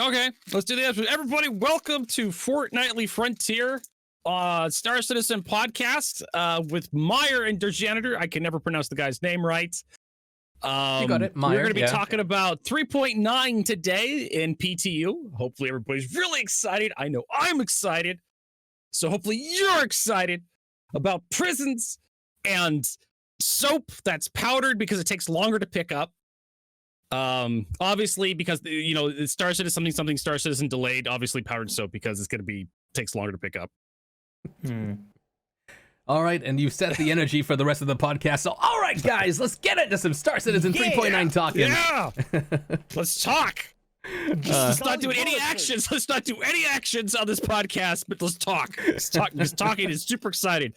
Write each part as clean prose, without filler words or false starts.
Okay, let's do the episode. Everybody, welcome to Fortnightly Frontier, Star Citizen podcast with Meyer and Der Janitor. I can never pronounce the guy's name right. You got it, Meyer. We're going to be talking about 3.9 today in PTU. Hopefully everybody's really excited. I know I'm excited. So hopefully you're excited about prisons and soap that's powdered because it takes longer to pick up. Obviously, because Star Citizen something Star Citizen delayed. Obviously, powdered soap because it's gonna be takes longer to pick up. All right, and you set the energy for the rest of the podcast. So, all right, guys, let's get into some Star Citizen 3.9 talking. Yeah, let's talk. Let's not do any actions. Let's not do any actions on this podcast, but let's talk. Let's talk. Because talking is super excited.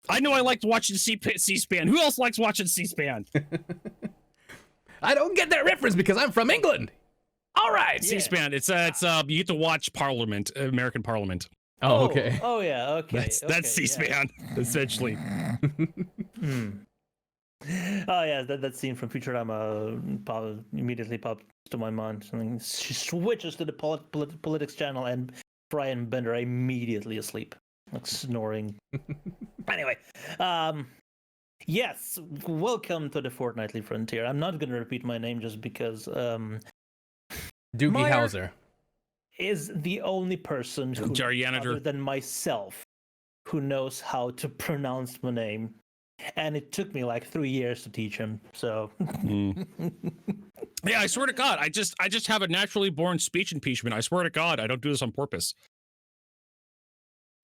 I know I liked watching C-SPAN. Who else likes watching C-SPAN? I don't get that reference because I'm from England. All right, C-SPAN. It's you get to watch Parliament, American Parliament. Oh, okay. Oh yeah, okay. That's C-SPAN, essentially. Oh yeah, that scene from Futurama immediately popped to my mind. And she switches to the politics channel, and Brian Bender immediately asleep, like snoring. Anyway, yes, welcome to the Fortnightly Frontier. I'm not going to repeat my name just because Doogie Meyer Howser is the only person who, other than myself, who knows how to pronounce my name. And it took me like 3 years to teach him. So, yeah, I swear to God, I just have a naturally born speech impeachment. I swear to God, I don't do this on purpose.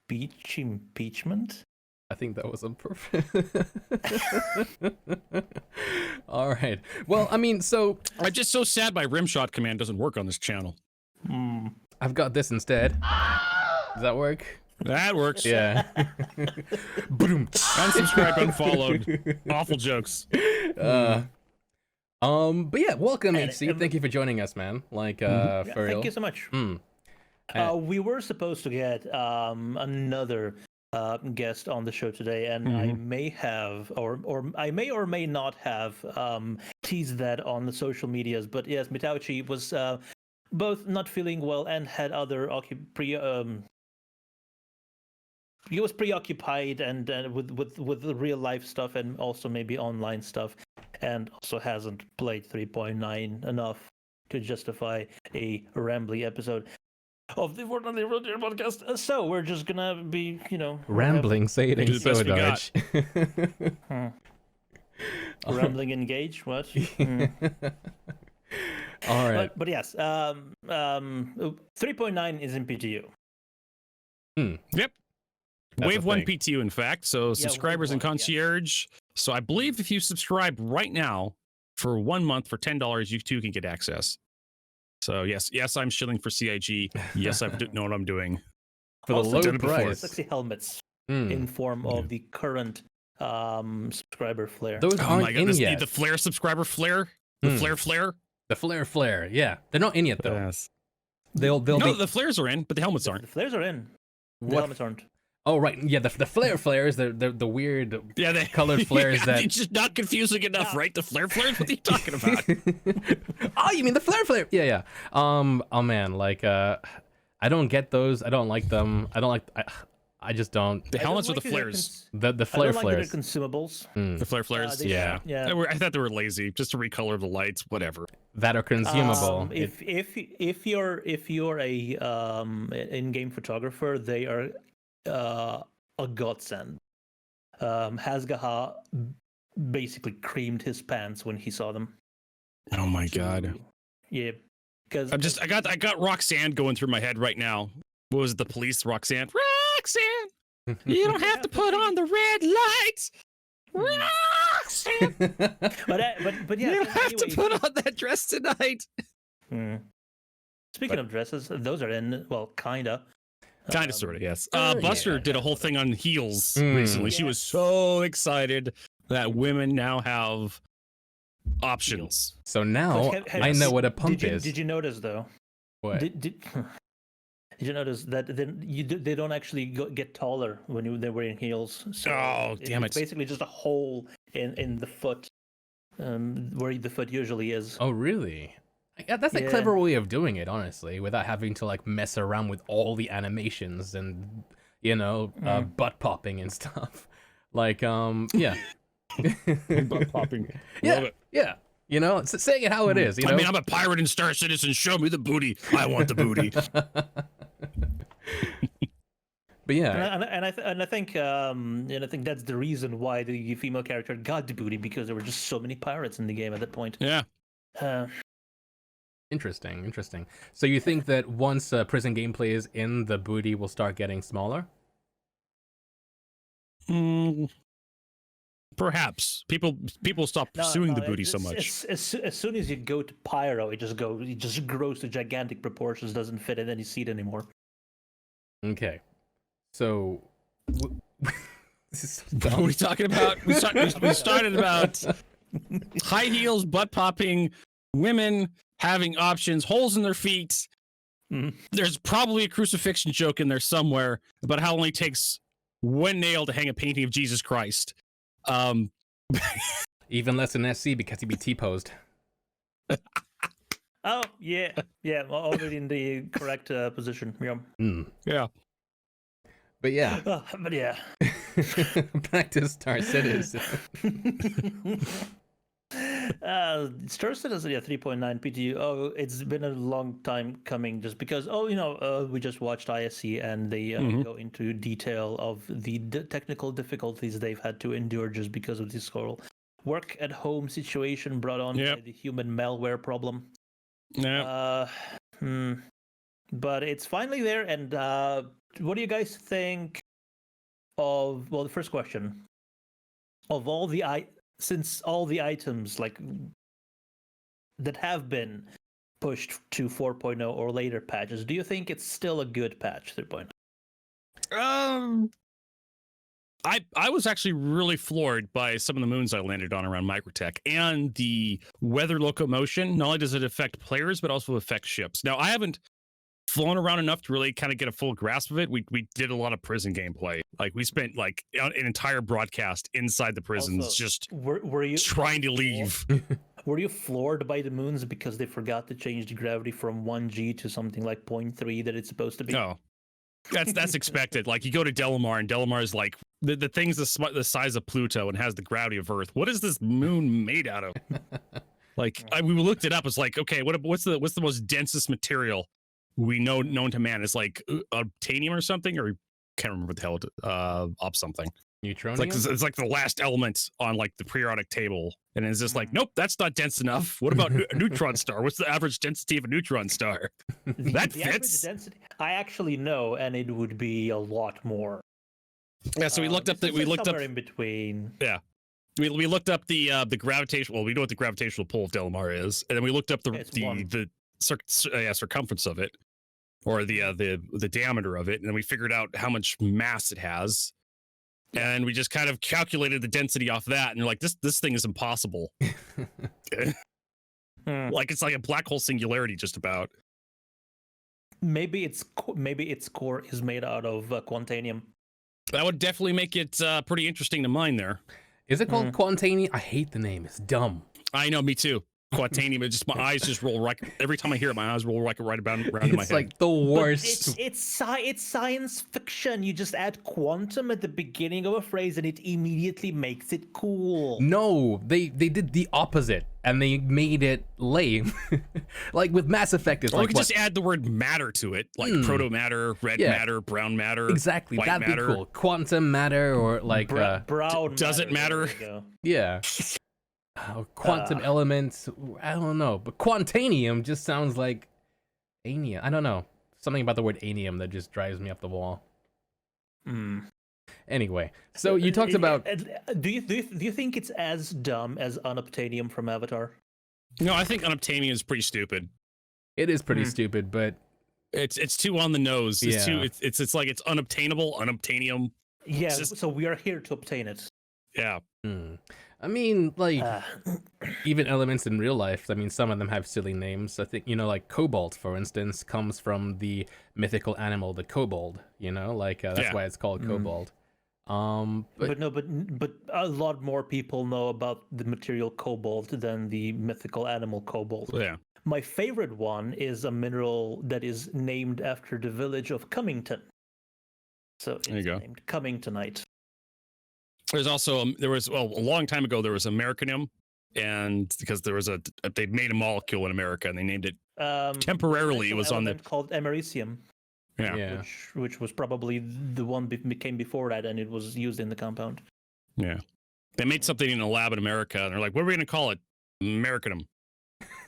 Speech impeachment? I think that was on purpose. All right. Well, I mean, so I'm just so sad my rimshot command doesn't work on this channel. I've got this instead. Does that work? That works. Yeah. Boom. Unsubscribed, unfollowed. Awful jokes. But yeah, welcome HC. Thank you for joining us, man. Like, for real. Thank you so much. We were supposed to get another guest on the show today, and I may have, or I may or may not have teased that on the social medias. But yes, Mitauchi was both not feeling well and had other he was preoccupied and with the real life stuff and also maybe online stuff, and also hasn't played 3.9 enough to justify a rambly episode of the Fortnightly Frontier podcast. So we're just gonna be, rambling. Say it in so Dutch. Rambling engage. What? All right. But yes, 3.9 is in PTU. Yep. That's Wave 1 PTU, in fact. So subscribers and Wave 1, concierge. Yes. So I believe if you subscribe right now for 1 month for $10, you too can get access. So yes, I'm shilling for CIG. Yes, I know what I'm doing. For the low price. 60 helmets in form of the current subscriber flare. Those aren't in yet. The flare subscriber flare? The flare? The flare, yeah. They're not in yet, though. Yes. They'll be... the flares are in, but the helmets aren't. The flares are in. The What? helmets aren't. Oh, right. Yeah, the flares, they're the weird colored flares that... It's just not confusing enough, right? The flare flares? What are you talking about? Oh, you mean the flare? Yeah. Oh, man, like, I don't get those. I don't like them. I just don't. The helmets or the flares? The flare flares. They're consumables. The flare flares? Yeah. I thought they were lazy, just to recolor the lights, whatever. That are consumable. If you're a in-game photographer, they are a godsend. Hasgaha basically creamed his pants when he saw them. Oh my God. Yeah, because I got Roxanne going through my head right now. What was it, the police? Roxanne, you don't have to put on the red lights. Roxanne, but yeah, you don't have to put on that dress tonight. Speaking of dresses, those are in. Well, kinda. Kind of, sort of, yes. Buster did a whole thing on heels recently. She was so excited that women now have options. So now I know what a pump is. Did you notice, though? What? Did you notice that they don't actually get taller when they're wearing heels? So damn it. It's basically just a hole in the foot, where the foot usually is. Oh, really? That's a clever way of doing it, honestly, without having to like mess around with all the animations and butt popping and stuff. Like yeah. Butt popping. Yeah, Love it. yeah. Saying it how it is. I mean, I'm a pirate and Star Citizen. Show me the booty. I want the booty. But yeah, and I think that's the reason why the female character got the booty, because there were just so many pirates in the game at that point. Yeah. Interesting. So you think that once prison gameplay is in, the booty will start getting smaller? Perhaps people stop pursuing the booty so much. As soon as you go to pyro, it just grows to gigantic proportions, doesn't fit in any seat anymore. Okay, so this is so dumb. What are we talking about? We started about high heels, butt popping, women having options, holes in their feet. There's probably a crucifixion joke in there somewhere about how it only takes one nail to hang a painting of Jesus Christ. Even less than SC because he'd be T-posed. Oh yeah, already in the correct position. Yeah. But yeah. But yeah. Back to Star Citizen. Star Citizen, 3.9 PTU. Oh, it's been a long time coming, just because we just watched ISC and they go into detail of the technical difficulties they've had to endure just because of this whole work at home situation brought on by the human malware problem. Yeah. But it's finally there. And what do you guys think of? Well, the first question of all the since all the items like that have been pushed to 4.0 or later patches, do you think it's still a good patch 3.0? I was actually really floored by some of the moons I landed on around Microtech and the weather locomotion. Not only does it affect players, but also affect ships. Now, I haven't flown around enough to really kind of get a full grasp of it. We did a lot of prison gameplay. Like we spent like an entire broadcast inside the prisons, also, just were you trying to leave. Were you floored by the moons because they forgot to change the gravity from 1G to something like 0.3 that it's supposed to be? No, that's expected. Like you go to Delamar and Delamar is like the thing's the size of Pluto and has the gravity of Earth. What is this moon made out of? Like we looked it up. It's like, okay, what's the most densest material we know known to man? Is like obtanium or something, or can't remember what the hell op something. Neutronium? It's like the last element on like the periodic table, and it's just like, nope, that's not dense enough. What about a neutron star? What's the average density of a neutron star? That the fits. Average density, I actually know, and it would be a lot more. Yeah, so we looked up somewhere in between. Yeah. We looked up the gravitational. Well, we know what the gravitational pull of Delamar is, and then we looked up the circumference of it, or the diameter of it, and then we figured out how much mass it has, and we just kind of calculated the density off that, and you're like, this thing is impossible. Like it's like a black hole singularity, just about. Maybe its core is made out of quantanium. That would definitely make it pretty interesting to mine there. Is it called Quantanium? I hate the name. It's dumb. I know, me too. Quantanium. It just my eyes just roll right every time I hear it. My eyes roll right around in my head. It's like the worst. It's science fiction. You just add quantum at the beginning of a phrase, and it immediately makes it cool. No, they did the opposite, and they made it lame. Like with Mass Effect, it's or like we could just add the word matter to it, like proto matter, red matter, brown matter. Exactly, white that'd matter. be cool. Quantum matter, or like brown. Does it matter? Yeah. Quantum elements, I don't know, but quantanium just sounds like anium. I don't know, something about the word anium that just drives me up the wall. Anyway, so you talked about. Do you think it's as dumb as unobtainium from Avatar? No, I think unobtainium is pretty stupid. It is pretty stupid, but it's too on the nose. It's too. It's like it's unobtainable, unobtainium. Yeah, so we are here to obtain it. Yeah. I mean, like, even elements in real life, I mean, some of them have silly names. I think, like cobalt, for instance, comes from the mythical animal, the kobold, like, that's why it's called cobalt. But a lot more people know about the material cobalt than the mythical animal kobold. Yeah. My favorite one is a mineral that is named after the village of Cummington. So it's named Cummingtonite. There's also a long time ago there was Americanium, and because there was they made a molecule in America and they named it temporarily. It was on the called americium. Yeah. Which was probably the one came before that, and it was used in the compound. Yeah. They made something in a lab in America, and they're like, what are we going to call it? Americanum.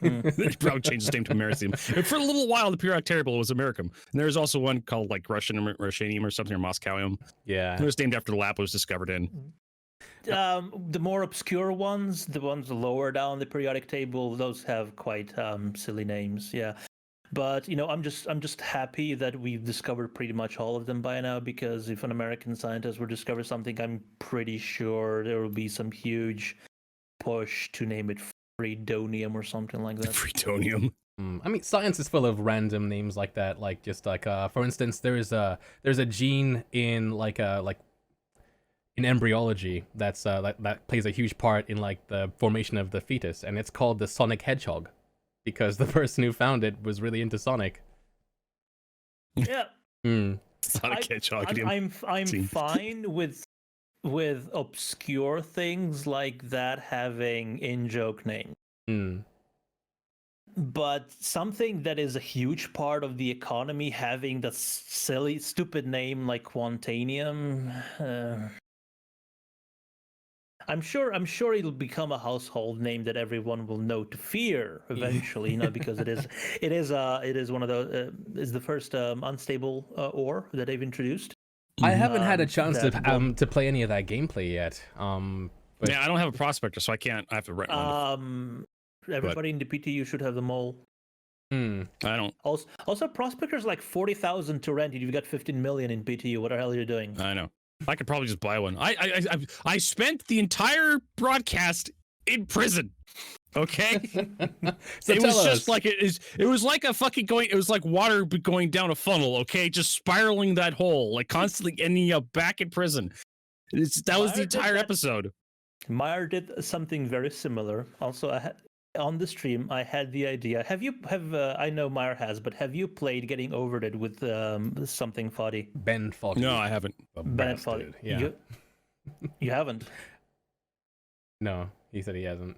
They probably changed its name to americium. And for a little while, the periodic table was Americum. And there's also one called like Russianium or something, or Moscowium. Yeah. It was named after the lab it was discovered in. The more obscure ones, the ones lower down the periodic table, those have quite silly names. Yeah. But I'm just happy that we've discovered pretty much all of them by now, because if an American scientist were to discover something, I'm pretty sure there will be some huge push to name it Freedonium or something like that. Freedonium. I mean, science is full of random names like that. Like for instance, there's a gene in in embryology that plays a huge part in like the formation of the fetus, and it's called the Sonic Hedgehog, because the person who found it was really into Sonic. Yeah. Sonic Hedgehog. I'm fine with obscure things like that having in-joke names. But something that is a huge part of the economy having the silly, stupid name like Quantanium, I'm sure it'll become a household name that everyone will know to fear eventually, because it is one of the is the first unstable ore that they've introduced. I haven't had a chance to play any of that gameplay yet. But I don't have a prospector, so I can't. I have to rent one. Everybody in the PTU should have them all. I don't. Also, prospector's like 40,000 to rent. You've got 15 million in PTU. What the hell are you doing? I know. I could probably just buy one. I spent the entire broadcast in prison. Okay, so it was just like it was like a fucking it was like water going down a funnel. Okay, just spiraling that hole, like constantly ending up back in prison. That was the entire episode. Meyer did something very similar. Also, on the stream, I had the idea. I know Meyer has, but have you played Getting Over It with something Foddy? Ben Foggy. No, I haven't. Ben Foddy. Yeah. You haven't? No, he said he hasn't.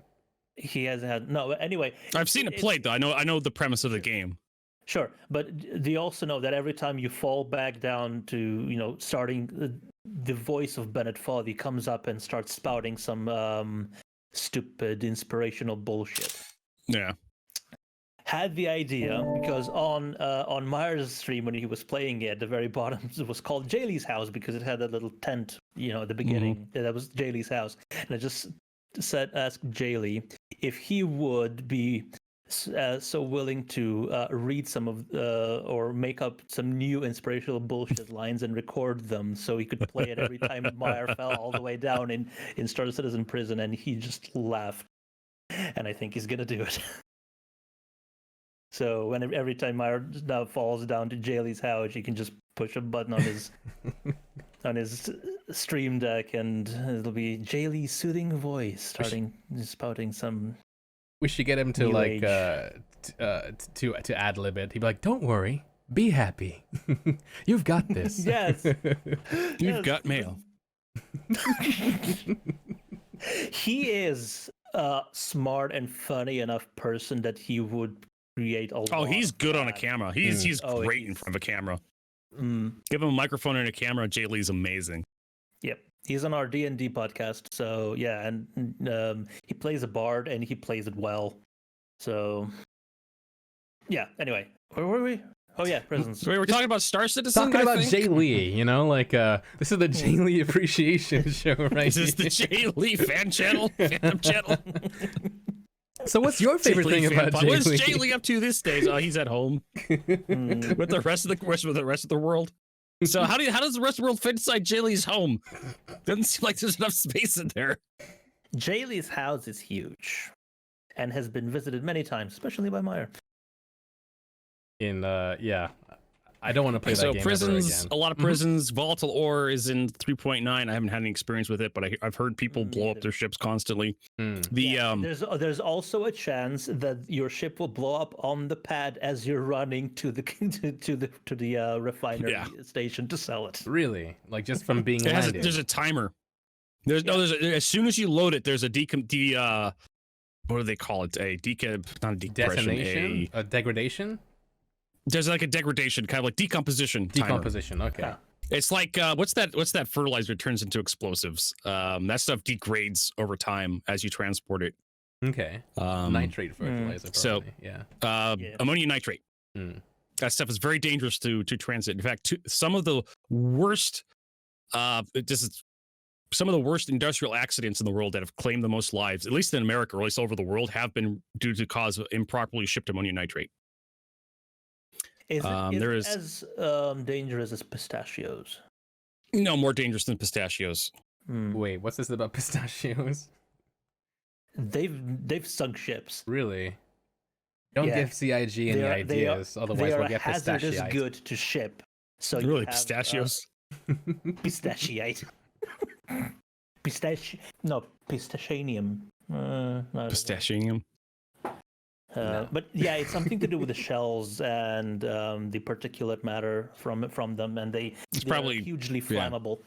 He hasn't had. No, anyway. I've seen it played, though. I know the premise of the game. Sure, but do you also know that every time you fall back down to, starting, the voice of Bennett Foddy comes up and starts spouting some stupid inspirational bullshit. Yeah. Had the idea because on Meyer's stream when he was playing it, at the very bottom it was called Jaylee's house because it had that little tent, at the beginning. That was Jaylee's house, and I just asked Jaylee if he would be so willing to read some of or make up some new inspirational bullshit lines and record them so he could play it every time Meyer fell all the way down in Star Citizen Prison, and he just laughed. And I think he's gonna do it. So every time Meyer now falls down to Jaylee's house, he can just push a button on his on his stream deck, and it'll be Jaylee's soothing voice spouting some. We should get him to to ad lib it. He'd be like, "Don't worry, be happy. You've got this." Yes, you've got mail. He is a smart and funny enough person that he would create a lot. Oh, he's good on a camera. He's great in front of a camera. Give him a microphone and a camera. Jaylee's amazing. Yep. He's on our D&D podcast, so yeah, and he plays a bard, and he plays it well. So, yeah. Anyway, where were we? Oh yeah, prisons. We were talking about Star Citizen. Talking about Jaylee, this is the Jaylee appreciation show, right? This is the Jaylee fan channel, fandom channel. So, what's your favorite thing about Jaylee? What is Jaylee up to these days? Oh, he's at home with the rest of the world. So how does the rest of the world fit inside Jaylee's home? Doesn't seem like there's enough space in there. Jaylee's house is huge and has been visited many times, especially by Meyer. Yeah, I don't want to play that So game prisons, ever a again. lot of prisons. Volatile ore is in 3.9. I haven't had any experience with it, but I've heard people blow up their ships constantly. There's also a chance that your ship will blow up on the pad as you're running to the to the refinery station to sell it. Really? Like just from being landed? There's a timer. As soon as you load it, there's a what do they call it? Not a decompression. Detonation? A degradation? There's like a degradation, kind of like decomposition. Decomposition. Timer. Okay. It's like what's that fertilizer turns into explosives? That stuff degrades over time as you transport it. Okay. Nitrate fertilizer. Probably. Ammonium nitrate. That stuff is very dangerous to transit. In fact, some of the worst some of the worst industrial accidents in the world that have claimed the most lives, at least in America, or at least over the world, have been due to cause of improperly shipped ammonium nitrate. Is it as dangerous as pistachios? No, more dangerous than pistachios. Wait, what's this about pistachios? They've sunk ships. Really? Don't give CIG any ideas, otherwise we'll get pistachios. They are hazardous good to ship. So really, pistachios? Pistachiate. Pistachanium. Pistachanium. No. But yeah, it's something to do with the shells and the particulate matter from them, and they're probably hugely flammable.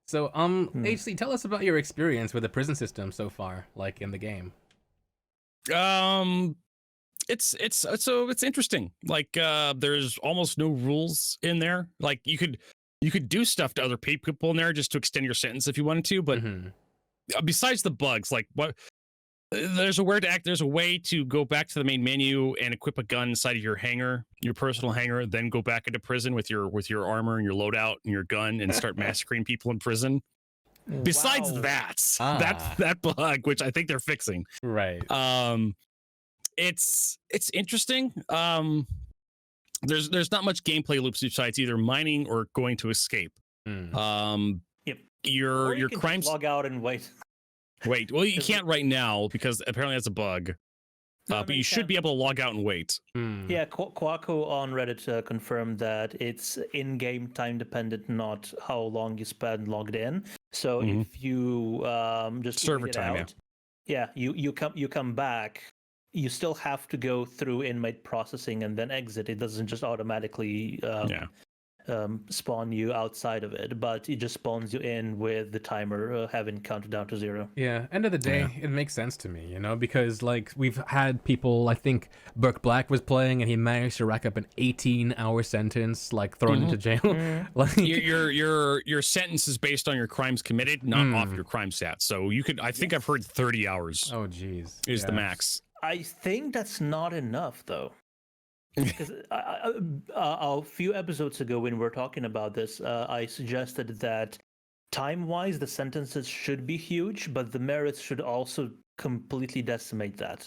So, HC, tell us about your experience with the prison system so far, like in the game. It's interesting. Like there's almost no rules in there. Like you could do stuff to other people in there just to extend your sentence if you wanted to, but besides the bugs, like what there's a way to go back to the main menu and equip a gun inside of your hangar, your personal hangar, then go back into prison with your armor and your loadout and your gun and start massacring people in prison. Besides that's that bug, which I think they're fixing. Right. It's interesting. There's not much gameplay loops besides either mining or going to escape. Your crimes log out and wait. Well, you can't right now because apparently that's a bug. But you should be able to log out and wait. Yeah, Quaco on Reddit confirmed that it's in-game time dependent, not how long you spend logged in. So if you just server time, you come back, you still have to go through inmate processing and then exit. It doesn't just automatically spawn you outside of it, but it just spawns you in with the timer having counted down to 0. Yeah, end of the day, it makes sense to me, because like we've had people, I think Burke Black was playing and he managed to rack up an 18-hour sentence, like thrown into jail. Like your sentence is based on your crimes committed, not off your crime stats. So you could, I think I've heard 30 hours. Oh, geez, is the max. I think that's not enough though. Because a few episodes ago when we were talking about this, I suggested that time-wise the sentences should be huge, but the merits should also completely decimate that.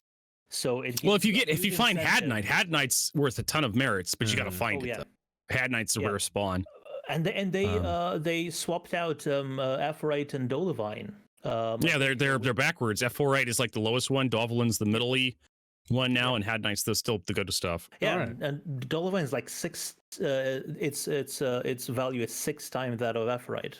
So if you find Hadnight's worth a ton of merits, but you got to find it. Though. Hadnight's a rare spawn. And they swapped out Aphorite and Dolivine. They're backwards. F4 is like the lowest one. Dovalin's the middle-y one now, and Hadnight's still the good stuff. Yeah, and Dolivine's like 6. Its value is 6 times that of Aphorite.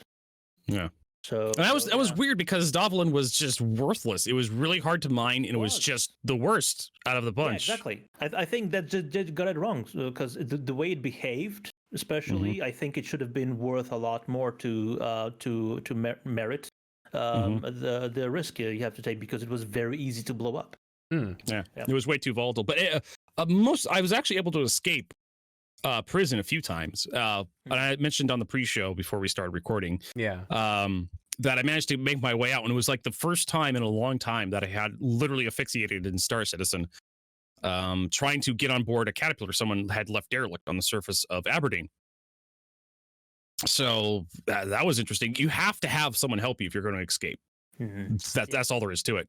Yeah. So and that was weird because Dovalin was just worthless. It was really hard to mine, and it was just the worst out of the bunch. Yeah, exactly. I think that just got it wrong because the way it behaved, especially, I think it should have been worth a lot more to merit the risk you have to take, because it was very easy to blow up. It was way too volatile. But I was actually able to escape prison a few times. And I mentioned on the pre-show before we started recording. That I managed to make my way out, and it was like the first time in a long time that I had literally asphyxiated in Star Citizen, trying to get on board a caterpillar someone had left derelict on the surface of Aberdeen. So that was interesting. You have to have someone help you if you're going to escape. That's all there is to it.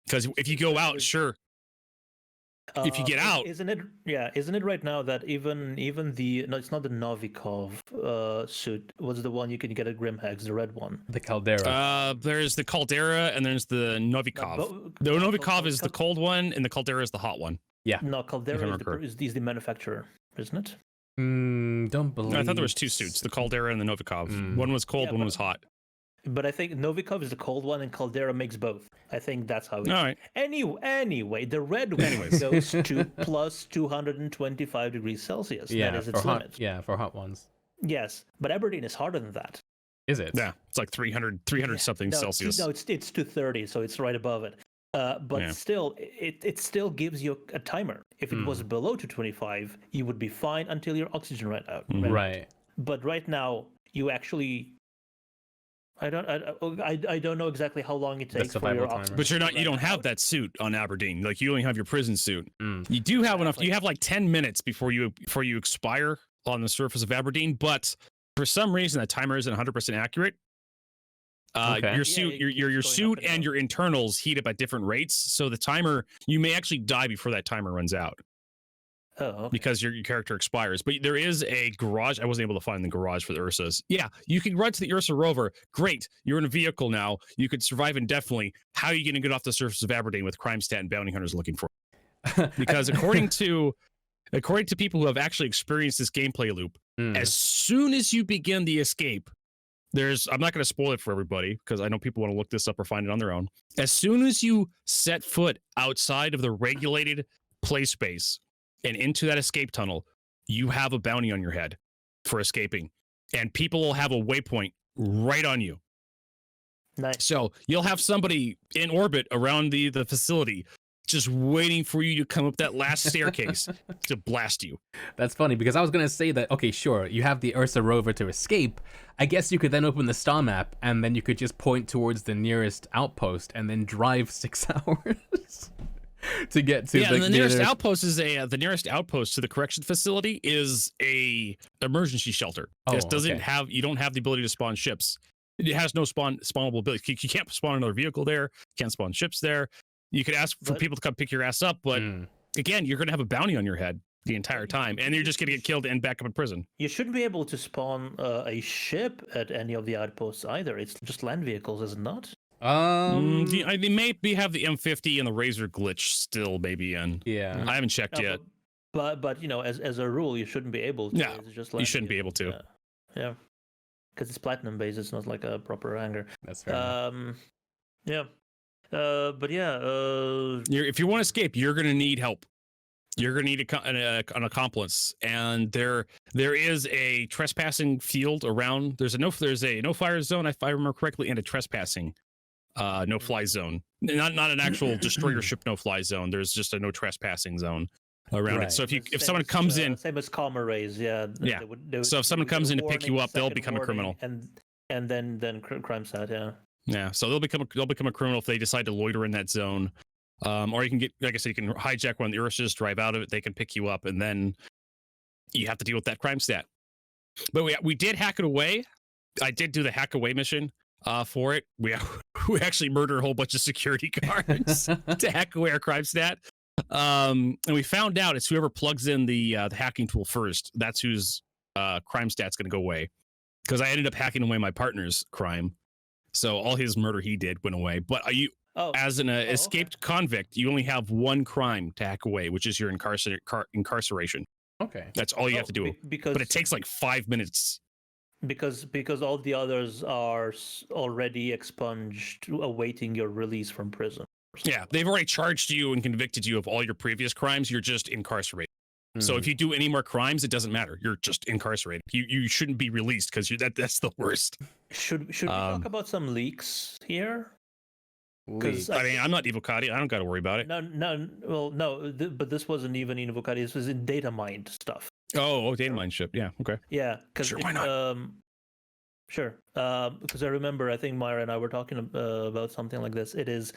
Because if you go out, sure. If you get out, isn't it right now that even it's not the Novikov suit. What's the one you can get at Grimhex, the red one? The Caldera. There's the Caldera and there's the Novikov. The Novikov is the cold one, and the Caldera is the hot one. Yeah. No, Caldera is the manufacturer, isn't it? Don't believe. I thought there was two suits, the Caldera and the Novikov. One was cold, one was hot. But I think Novikov is the cold one, and Caldera makes both. I think that's how it is. All right. Anyway, the red one goes to plus 225 degrees Celsius. Yeah, that is its for limit. for hot ones. Yes, but Aberdeen is harder than that. Is it? Yeah, it's like 300 something Celsius. No, it's 230, so it's right above it. But still, it still gives you a timer. If it was below 225, you would be fine until your oxygen ran out. Right. But right now, you actually, I don't know exactly how long it takes for your oxygen. But you don't have that suit on Aberdeen. Like you only have your prison suit. You do have enough. You have like 10 minutes before you expire on the surface of Aberdeen. But for some reason, that timer isn't 100% accurate. Your suit, your suit and your internals heat up at different rates. So the timer, you may actually die before that timer runs out. Oh, okay. Because your character expires. But there is a garage. I wasn't able to find the garage for the Ursas. Yeah, you can run to the Ursa rover. Great. You're in a vehicle now. You could survive indefinitely. How are you going to get off the surface of Aberdeen with crime stat and bounty hunters looking for you? Because according to people who have actually experienced this gameplay loop, as soon as you begin the escape, I'm not going to spoil it for everybody because I know people want to look this up or find it on their own. As soon as you set foot outside of the regulated play space and into that escape tunnel, you have a bounty on your head for escaping, and people will have a waypoint right on you. Nice. So you'll have somebody in orbit around the facility just waiting for you to come up that last staircase to blast you. That's funny because I was going to say that, okay, sure, you have the Ursa rover to escape. I guess you could then open the star map and then you could just point towards the nearest outpost and then drive 6 hours to get to the nearest outpost is the nearest outpost to the correction facility is a emergency shelter. This doesn't have, you don't have the ability to spawn ships. It has no spawnable ability. You can't spawn another vehicle there. Can't spawn ships there. You could ask for people to come pick your ass up, but again, you're going to have a bounty on your head the entire time, and you're just going to get killed and back up in prison. You shouldn't be able to spawn a ship at any of the outposts either. It's just land vehicles, is it not? They may have the M50 and the Razor glitch still maybe in. Yeah, I haven't checked yet. But you know, as a rule, you shouldn't be able to. No, it's just you shouldn't be able to. Yeah, because it's platinum based. It's not like a proper hangar. That's fair. Yeah. But yeah, if you want to escape, you're going to need help. You're going to need an accomplice, and there is a trespassing field around. There's a no fire zone, if I remember correctly, and a trespassing no fly zone. Not an actual destroy your ship no fly zone. There's just a no trespassing zone around it. So if someone comes in, same as Calmer Rays, so if someone comes in to pick you up, they'll become a criminal, and then crime stat, Yeah, so they'll become a criminal if they decide to loiter in that zone, or you can get, like I said, you can hijack one of the Ursas, drive out of it, they can pick you up, and then you have to deal with that crime stat. But we did hack it away. I did do the hack away mission for it. We actually murdered a whole bunch of security guards to hack away our crime stat, and we found out it's whoever plugs in the hacking tool first. That's whose crime stat's going to go away, because I ended up hacking away my partner's crime. So all his murder he did went away. But as an escaped convict, you only have one crime to hack away, which is your incarceration. Okay. That's all you have to do. But it takes like 5 minutes. Because all the others are already expunged, awaiting your release from prison. Yeah, they've already charged you and convicted you of all your previous crimes. You're just incarcerated. So if you do any more crimes, it doesn't matter. You're just incarcerated. You shouldn't be released because that's the worst. Should we talk about some leaks here? Leaks. I mean, I'm not Evocati. I don't got to worry about it. No. But this wasn't even in Evocati. This was in data mined stuff. Oh, data mine ship. Yeah. Okay. Yeah. Sure. Why not? Sure. Because I remember, I think Myra and I were talking about something like this. It is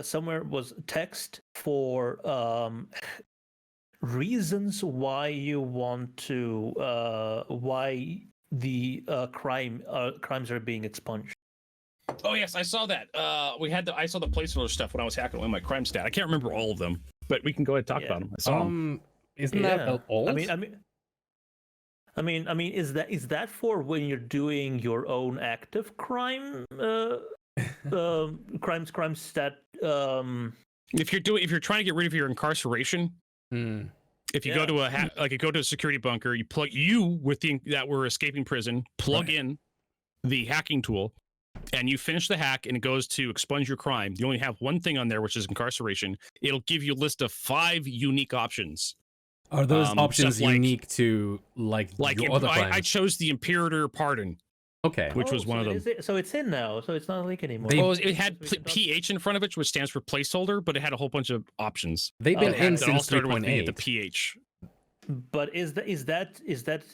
somewhere was text for reasons why you want to why the crimes are being expunged. Oh yes, I saw that. I saw the placeholder stuff when I was hacking away my crime stat. I can't remember all of them, but we can go ahead and talk about them. I saw them. Isn't that old? I mean, is that for when you're doing your own active crime crime stat? If you're trying to get rid of your incarceration, If you go to you go to a security bunker, you plug that were escaping prison, plug in the hacking tool, and you finish the hack, and it goes to expunge your crime. You only have one thing on there, which is incarceration. It'll give you a list of 5 unique options. Are those options unique to your other crimes? I chose the Imperator Pardon. Okay. Which was one of them. So it's in now. So it's not leak anymore. It had PH in front of it, which stands for placeholder, but it had a whole bunch of options. They've been in since 3.8. The PH. But is that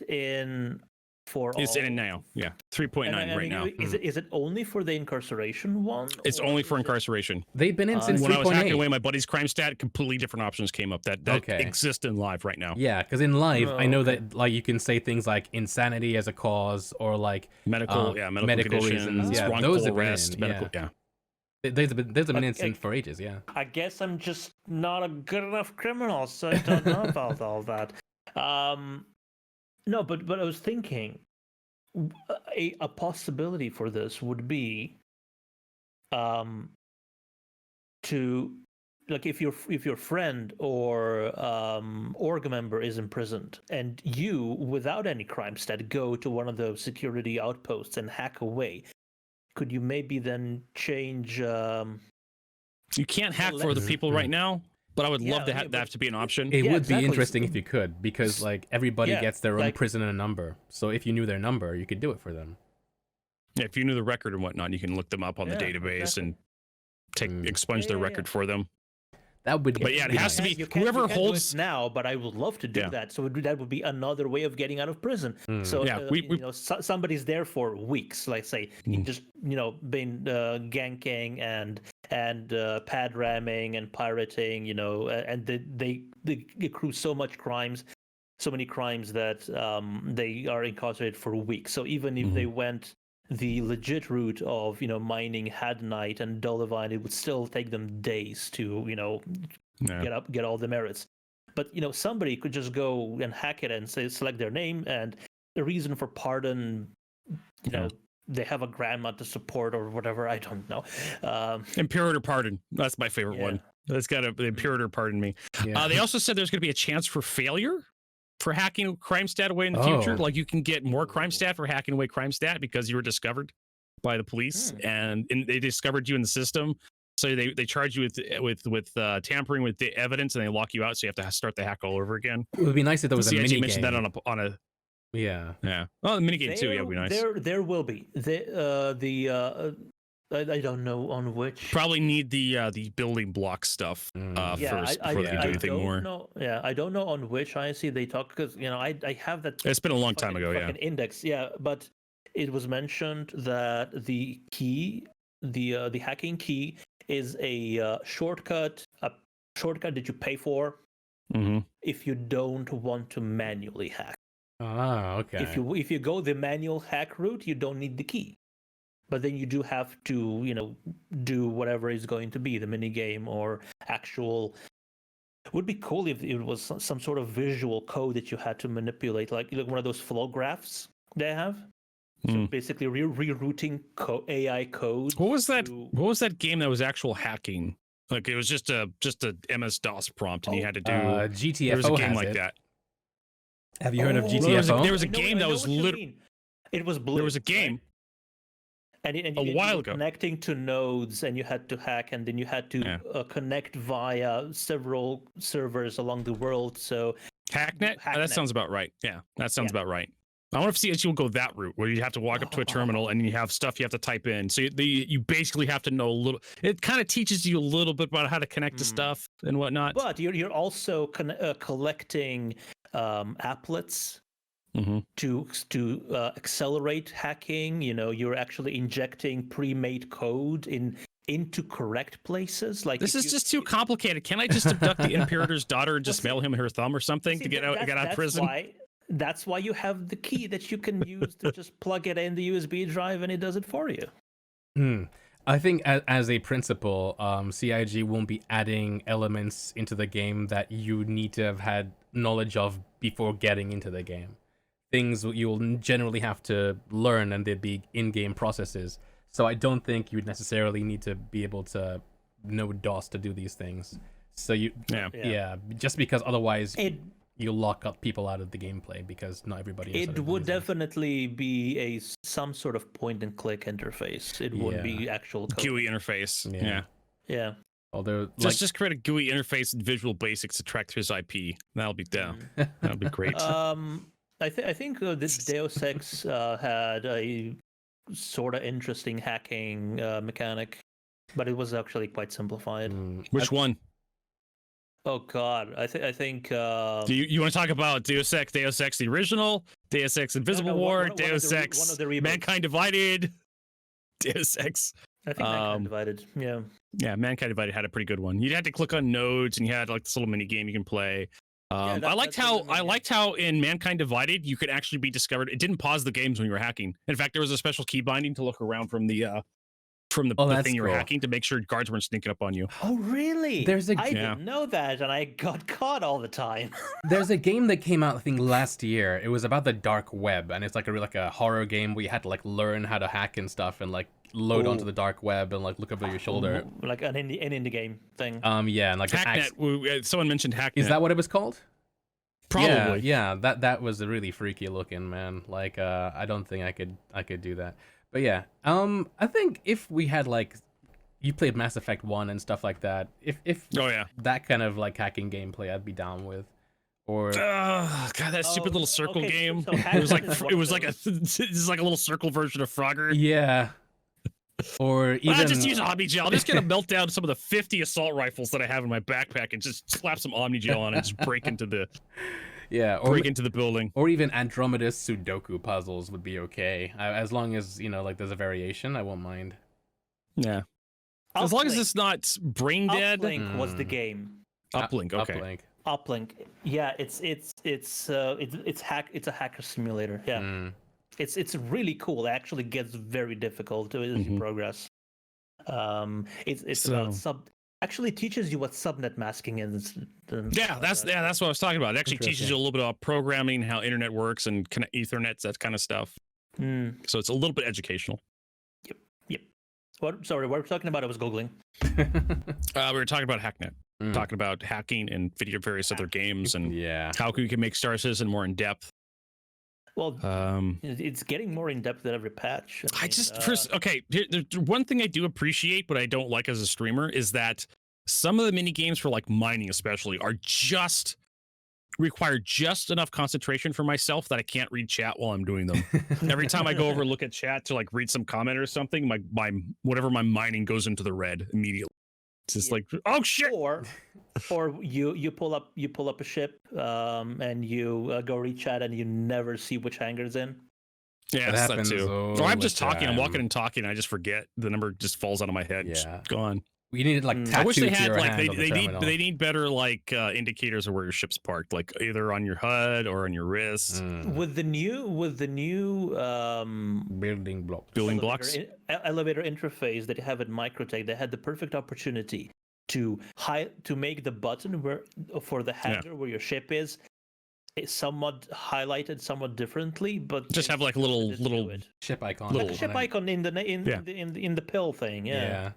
in for all? It's in now. Yeah, 3.9 right now. Is it only for the incarceration one? It's only for incarceration. They've been in since 3.8. When I was hacking away my buddy's crime stat, completely different options came up that exist in live right now. Yeah, because in live, I know that you can say things like insanity as a cause or medical reasons. Yeah, those have arrest, been in, There's been instant for ages. Yeah. I guess I'm just not a good enough criminal, so I don't know about all that. No, but I was thinking a possibility for this would be to if your friend or org member is imprisoned and you, without any crime stat, go to one of those security outposts and hack away, could you maybe then change? You can't hack for the people right now. But I would love to have that to be an option. It would be interesting if you could, because everybody gets their own prisoner number. So if you knew their number, you could do it for them. Yeah, if you knew the record and whatnot, you can look them up on the database and expunge their record for them. That would, but it has to be whoever holds now. But I would love to do that. So that would be another way of getting out of prison. So somebody's there for weeks. Like say, just been ganking and pad ramming and pirating. And they accrue so many crimes that they are incarcerated for weeks. So even if they went the legit route of mining Hadnite and Dolivine, it would still take them days to get all the merits. But somebody could just go and hack it and select their name and the reason for pardon. They have a grandma to support or whatever. I don't know. Imperator Pardon. That's my favorite one. That's got the Imperator Pardon me. Yeah. They also said there's going to be a chance for failure for hacking crime stat away in the future. Like you can get more crime stat for hacking away crime stat because you were discovered by the police and they discovered you in the system. So they charge you with tampering with the evidence and they lock you out. So you have to start the hack all over again. It would be nice if there was a mini game. Mentioned that on a yeah. Well, the minigame too. Yeah, would be nice. There will be I don't know on which. Probably need the building block stuff first before they do anything more. I don't know on which IC they talk because I have that. It's been a long time ago. Yeah. Index. Yeah, but it was mentioned that the key, the hacking key, is a shortcut that you pay for if you don't want to manually hack. Ah, okay. If you go the manual hack route, you don't need the key. But then you do have to, do whatever is going to be the mini game or actual. It would be cool if it was some sort of visual code that you had to manipulate, like one of those flow graphs they have. So basically, rerouting AI code. What was that? What was that game that was actual hacking? Like it was just a MS DOS prompt, and you had to do GTFO. There was a game like that. Have you heard of GTFO? There was a game that was literally. It was blue. There was a game. And a while ago, connecting to nodes, and you had to hack, and then you had to connect via several servers along the world. So Hacknet? That sounds about right. Yeah, that sounds about right. I wonder if CSU will go that route, where you have to walk up to a terminal and you have stuff you have to type in. So you basically have to know a little. It kind of teaches you a little bit about how to connect to stuff and whatnot. But you're also collecting applets. To accelerate hacking, you're actually injecting pre-made code into correct places. Like this is just too complicated. Can I just abduct the Imperator's daughter and just mail him her thumb or something to get out of prison? That's why you have the key that you can use to just plug it in the USB drive and it does it for you. I think as a principle, CIG won't be adding elements into the game that you need to have had knowledge of before getting into the game. Things you'll generally have to learn, and there'd be in-game processes. So I don't think you'd necessarily need to be able to know DOS to do these things. So just because otherwise you'll lock up people out of the gameplay because not everybody knows how It to would use it. definitely be some sort of point and click interface. It wouldn't be actual code. GUI interface. Yeah. Yeah. Although, Just create a GUI interface and Visual Basics to track his IP. That'll be down. That'll be great. I think this Deus Ex had a sort of interesting hacking mechanic, but it was actually quite simplified. Which one? Oh God, I think. Do you want to talk about Deus Ex the original, Deus Ex Invisible War, Deus Ex Mankind Divided, Deus Ex? I think Mankind Divided. Yeah. Yeah, Mankind Divided had a pretty good one. You had to click on nodes, and you had like this little mini game you can play. I liked how in Mankind Divided you could actually be discovered. It didn't pause the games when you were hacking. In fact, there was a special key binding to look around from the thing you were hacking to make sure guards weren't sneaking up on you. Oh, really? I Yeah. didn't know that, and I got caught all the time. There's a game that came out, I think, last year. It was about the dark web, and it's like a horror game where you had to like learn how to hack and stuff, and like load onto the dark web and like look over your shoulder. Like an indie game thing. Yeah, and like Hacknet. Someone mentioned Hacknet. Is that what it was called? Probably. Yeah. That was really freaky looking, man. Like, I don't think I could do that. But yeah, I think if we had like, you played Mass Effect 1 and stuff like that. If that kind of like hacking gameplay, I'd be down with. Or God, that stupid little circle game. It was like a little circle version of Frogger. Yeah. Or even just use Omni Gel. I'm just gonna melt down some of the 50 assault rifles that I have in my backpack and just slap some Omni Gel on it and just break into the break into the building. Or even Andromeda's Sudoku puzzles would be okay. As long as, like there's a variation, I won't mind. Yeah. As long as it's not brain dead. Uplink was the game. Uplink, okay. Uplink. Yeah, it's a hacker simulator. Yeah. It's really cool. It actually gets very difficult as you progress. It's about actually teaches you what subnet masking is. That's what I was talking about. It actually teaches you a little bit about programming, how internet works, and Ethernet, that kind of stuff. So it's a little bit educational. Yep. What we're talking about? I was googling. We were talking about Hacknet. Talking about hacking and various other games and how we can make Star Citizen more in depth. Well, it's getting more in depth than every patch. There's one thing I do appreciate, but I don't like as a streamer, is that some of the mini games for like mining, especially, require just enough concentration for myself that I can't read chat while I'm doing them. Every time I go over and look at chat to like read some comment or something, my whatever my mining goes into the red immediately. It's just like, oh shit. Or you pull up a ship and you go read chat and you never see which hangar's in. Yeah, that's that too. Or I'm just talking. I'm walking and talking. And I just forget. The number just falls out of my head. Yeah, gone. We needed like tattooed. I wish they had like they need better like indicators of where your ship's parked, like either on your HUD or on your wrist. With the new building blocks elevator interface that you have at Microtech, they had the perfect opportunity to make the button for the hangar where your ship is somewhat highlighted somewhat differently, but just have like a little ship icon, like a ship icon in the pill thing. Yeah.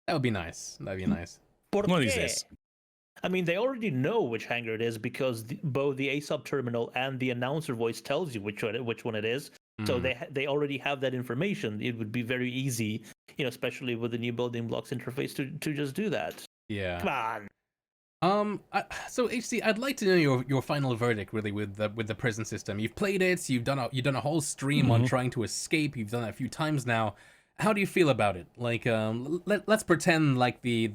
That would be nice. That'd be nice. One of these days. I mean, they already know which hangar it is because both the ASUB terminal and the announcer voice tells you which one it is. So they already have that information. It would be very easy, especially with the new building blocks interface, to just do that. Yeah. Come on. So HC, I'd like to know your final verdict really with the prison system. You've played it. You've done a whole stream on trying to escape. You've done it a few times now. How do you feel about it? Like, let's pretend like the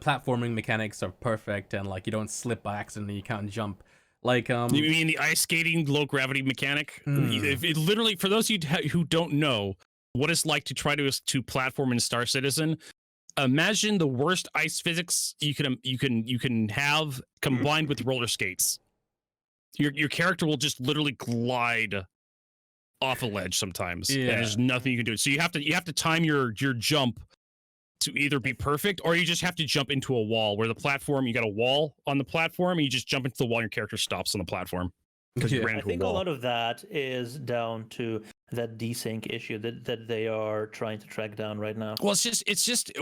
platforming mechanics are perfect and like you don't slip by accident and you can't jump. Like, you mean the ice skating low gravity mechanic? It literally, for those of you who don't know what it's like to try to platform in Star Citizen, imagine the worst ice physics you can have combined with roller skates. Your character will just literally glide off a ledge sometimes. And there's nothing you can do. So you have to time your jump to either be perfect, or you just have to jump into a wall where the platform, you got a wall on the platform and you just jump into the wall and your character stops on the platform because you ran into a wall. I think a lot of that is down to that desync issue that they are trying to track down right now. Well, it's just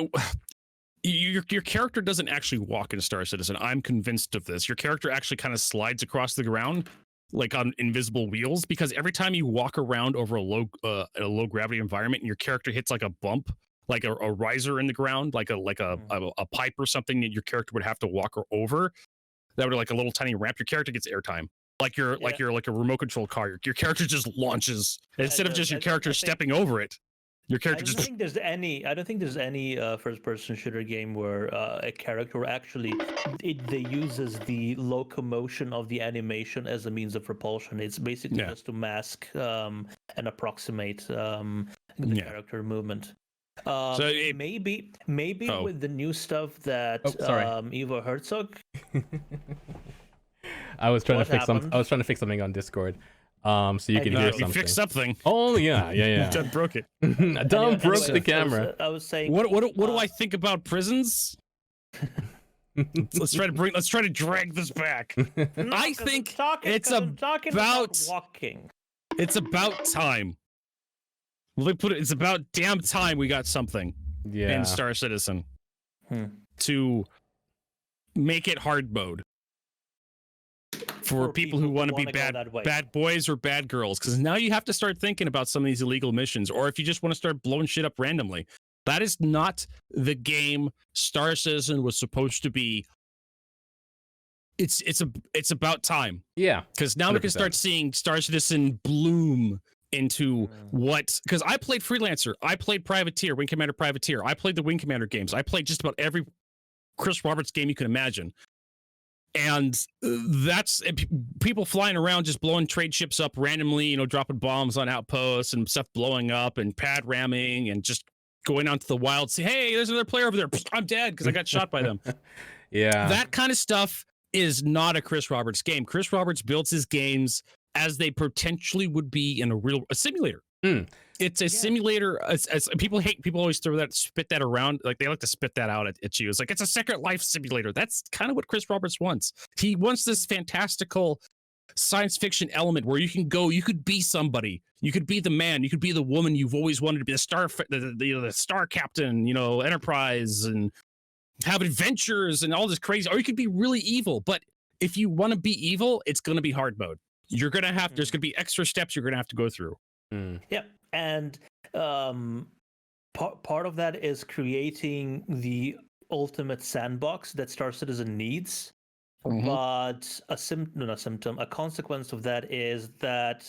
your character doesn't actually walk in Star Citizen. I'm convinced of this. Your character actually kind of slides across the ground like on invisible wheels, because every time you walk around over a low gravity environment and your character hits like a bump, like a riser in the ground, like a pipe or something that your character would have to walk over, that would like a little tiny ramp, your character gets airtime. Like you're like a remote control car. Your character just launches instead of just your character stepping over it. Your character I don't think there's any first-person shooter game where a character actually they uses the locomotion of the animation as a means of propulsion. It's basically just to mask and approximate the character movement. So maybe with the new stuff that Eva Herzog. I was trying to fix something on Discord. So you can hear something. You fixed something. Oh yeah. Done broke it. Done broke the camera. I was saying. What do I think about prisons? Let's try to drag this back. I think it's about walking. It's about time. Well, they put it. It's about damn time we got something in Star Citizen to make it hard mode. For people who want to be bad boys or bad girls, because now you have to start thinking about some of these illegal missions, or if you just want to start blowing shit up randomly. That is not the game Star Citizen was supposed to be. It's about time. Yeah, because now 100%. We can start seeing Star Citizen bloom into what, because I played Freelancer, I played Privateer, Wing Commander Privateer, I played the Wing Commander games, I played just about every Chris Roberts game you can imagine. And that's people flying around just blowing trade ships up randomly, dropping bombs on outposts and stuff blowing up and pad ramming and just going out to the wild, say, hey, there's another player over there. I'm dead because I got shot by them. Yeah. That kind of stuff is not a Chris Roberts game. Chris Roberts builds his games as they potentially would be in a simulator. It's a simulator. As people always spit that around. Like they like to spit that out at you. It's like, it's a Second Life simulator. That's kind of what Chris Roberts wants. He wants this fantastical science fiction element where you can go, you could be somebody, you could be the man, you could be the woman you've always wanted to be, the star captain, Enterprise, and have adventures and all this crazy, or you could be really evil. But if you want to be evil, it's going to be hard mode. You're going to have, there's going to be extra steps you're going to have to go through. Yeah, and part of that is creating the ultimate sandbox that Star Citizen needs. But a consequence of that is that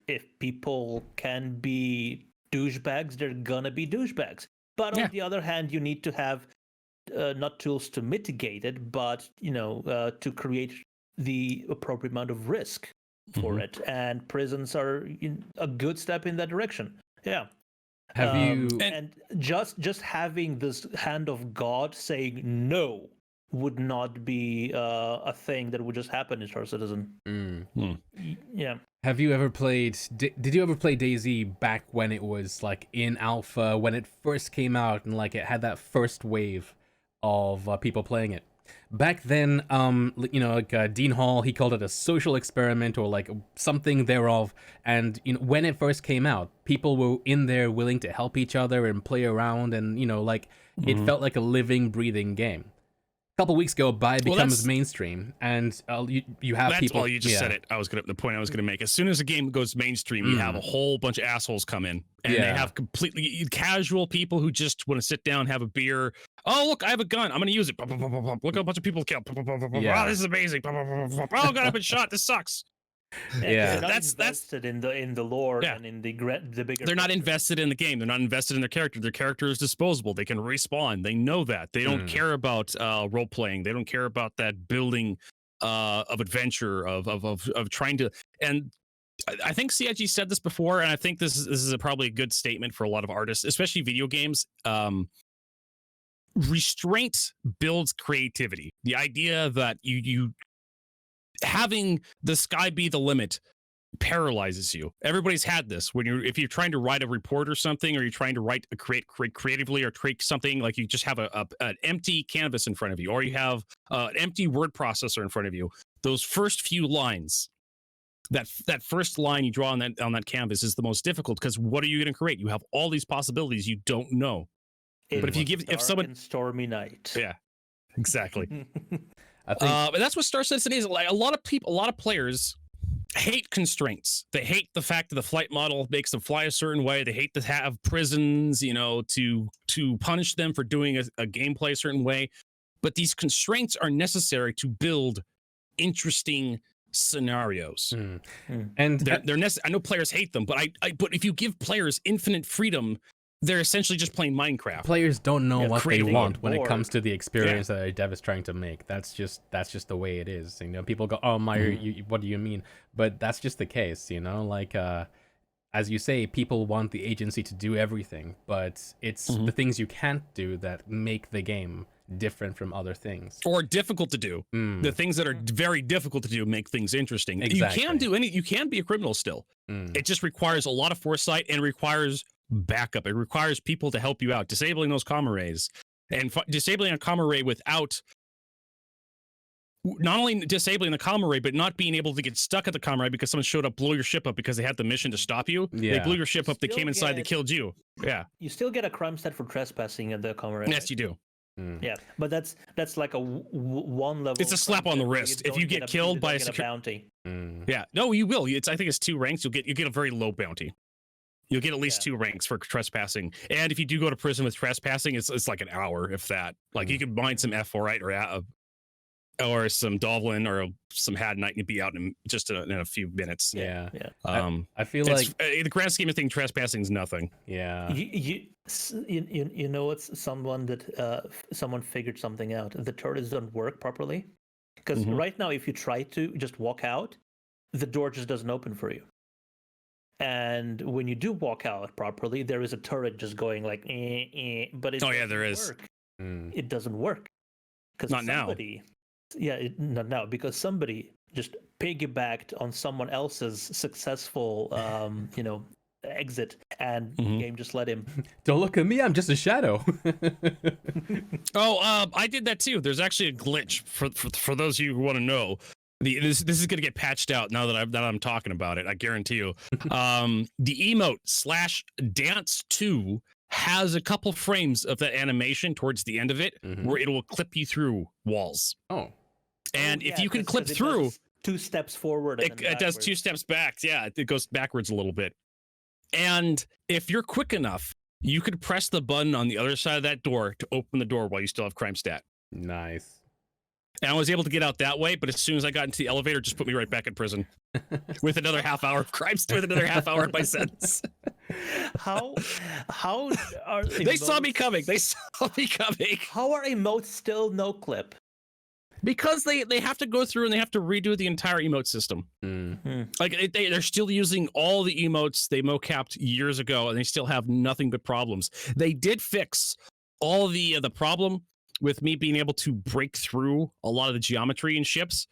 if people can be douchebags, they're gonna be douchebags. But on the other hand, you need to have not tools to mitigate it, but to create the appropriate amount of risk for it, and prisons are a good step in that direction. Yeah. Have you and just having this hand of God saying no would not be a thing that would just happen in Star Citizen. Yeah. Have you ever played? Did you ever play DayZ back when it was like in alpha, when it first came out, and like it had that first wave of people playing it? Back then, Dean Hall, he called it a social experiment or like something thereof. And when it first came out, people were in there willing to help each other and play around, and it felt like a living, breathing game. A couple weeks go by, it becomes mainstream, and you have people. Well, you just said it. The point I was gonna make. As soon as a game goes mainstream, you have a whole bunch of assholes come in, and they have completely casual people who just want to sit down, have a beer. Oh, look, I have a gun. I'm gonna use it. Look, a bunch of people killed. Wow, this is amazing. Oh God, I've been shot. This sucks. Yeah, that's invested in the lore and in the bigger. They're not invested in the game. They're not invested in their character. Their character is disposable. They can respawn. They know that. They don't care about role playing. They don't care about that building of adventure of trying to. And I think CIG said this before, and I think this is probably a good statement for a lot of artists, especially video games. Restraint builds creativity. The idea that you having the sky be the limit paralyzes you. Everybody's had this if you're trying to write a report or something, or you're trying to create creatively, or create something, like you just have an empty canvas in front of you, or you have an empty word processor in front of you. Those first few lines, that first line you draw on that canvas is the most difficult, because what are you going to create? You have all these possibilities you don't know. But if you give if someone stormy night, yeah, exactly. I think And that's what Star Citizen is. Like a lot of players hate constraints. They hate the fact that the flight model makes them fly a certain way. They hate to have prisons, to punish them for doing a gameplay a certain way. But these constraints are necessary to build interesting scenarios. And they're I know players hate them, but but if you give players infinite freedom, they're essentially just playing Minecraft. Players don't know what they want when it bored. comes to the experience that a dev is trying to make. That's just the way it is. People go, "Oh, Meyer, what do you mean?" But that's just the case. As you say, people want the agency to do everything, but it's the things you can't do that make the game different from other things, or difficult to do. The things that are very difficult to do make things interesting. Exactly. You can be a criminal still. It just requires a lot of foresight and requires backup. It requires people to help you out, disabling those comm arrays and disabling a comm array without not only disabling the comm array, but not being able to get stuck at the comm array because someone showed up, blew your ship up because they had the mission to stop you. They blew your ship up. They came inside. They killed you. Yeah. You still get a crime stat for trespassing at the comm array. Yes, you do. Yeah, but that's like a one level. It's a slap on the wrist. If you get killed by a bounty. Yeah, no, you will. I think it's 2 ranks. You get a very low bounty. You'll get at least 2 ranks for trespassing. And if you do go to prison with trespassing, it's like an hour, if that. Like you could mine some F4ite or some Dovlin or some Hadnite and you'd be out in a few minutes. Yeah. I feel like in the grand scheme of things, trespassing is nothing. Yeah. You know it's someone figured something out. The turrets don't work properly because right now if you try to just walk out, the door just doesn't open for you. And when you do walk out properly, there is a turret just going like, but it there is. Work. It doesn't work because not now. Yeah, not now because somebody just piggybacked on someone else's successful, exit, and the game just let him. Don't look at me, I'm just a shadow. I did that too. There's actually a glitch for those of you who want to know. This is going to get patched out now that I'm talking about it. I guarantee you. The emote /dance2 has a couple frames of that animation towards the end of it where it will clip you through walls. Oh. And if you can clip through 2 steps forward, it does 2 steps back. Yeah, it goes backwards a little bit. And if you're quick enough, you could press the button on the other side of that door to open the door while you still have crime stat. Nice. And I was able to get out that way, but as soon as I got into the elevator, it just put me right back in prison with another half hour of crime, with another half hour of my sentence. How are they saw me coming? They saw me coming. How are emotes still no clip? Because they have to go through and they have to redo the entire emote system. Like they're still using all the emotes they mocapped years ago, and they still have nothing but problems. They did fix all the problem with me being able to break through a lot of the geometry in ships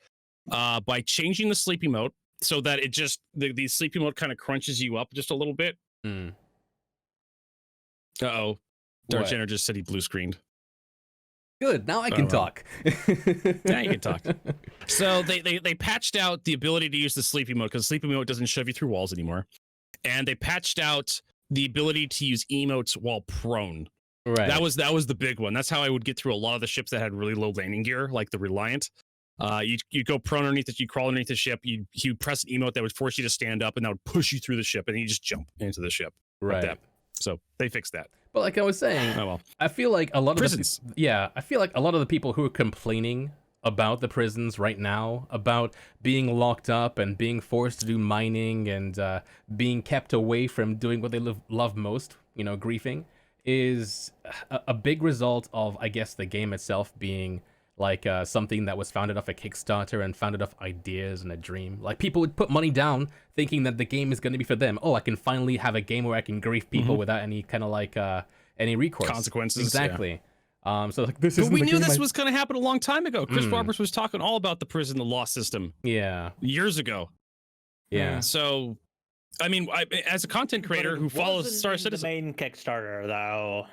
by changing the sleep emote so that it just the sleep emote kind of crunches you up just a little bit. Uh-oh. Darth Jenner just said he blue screened. Good, now I can talk. Now you can talk. So they patched out the ability to use the sleep emote because sleep emote doesn't shove you through walls anymore. And they patched out the ability to use emotes while prone. Right. That was the big one. That's how I would get through a lot of the ships that had really low landing gear, like the Reliant. You go prone underneath it, you crawl underneath the ship, you press an emote that would force you to stand up, and that would push you through the ship, and then you just jump into the ship. Right. Like that. So they fixed that. But like I was saying, oh well. I feel like a lot of prisons. I feel like a lot of the people who are complaining about the prisons right now, about being locked up and being forced to do mining and being kept away from doing what they love most, griefing, is a big result of, I guess, the game itself being like something that was founded off a Kickstarter and founded off ideas and a dream. Like people would put money down thinking that the game is going to be for them. Oh, I can finally have a game where I can grief people without any kind of like any recourse. Consequences. Exactly. Yeah. So like this is. But we knew this was going to happen a long time ago. Chris Roberts was talking all about the prison, the law system. Yeah. Years ago. Yeah. So, I mean, as a content creator who follows Star Citizen, the main Kickstarter though,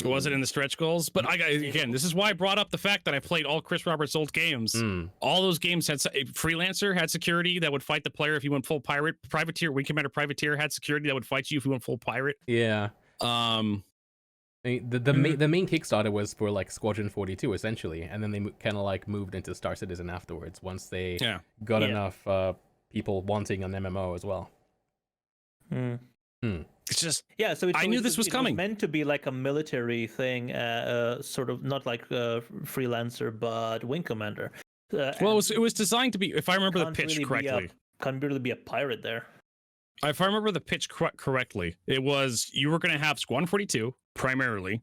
was it in the stretch goals? But again, this is why I brought up the fact that I played all Chris Roberts' old games. All those games had Freelancer had security that would fight the player if you went full pirate. Privateer, Wing Commander Privateer had security that would fight you if you went full pirate. Yeah. I mean, the main Kickstarter was for like Squadron 42 essentially, and then they kind of like moved into Star Citizen afterwards once they got enough people wanting an MMO as well. It's just So I knew this was coming. It was meant to be like a military thing, sort of not like freelancer, but wing commander. Well, it was designed to be, if I remember the pitch correctly. Can't really be a pirate there. If I remember the pitch correctly, it was you were going to have Squadron 42 primarily.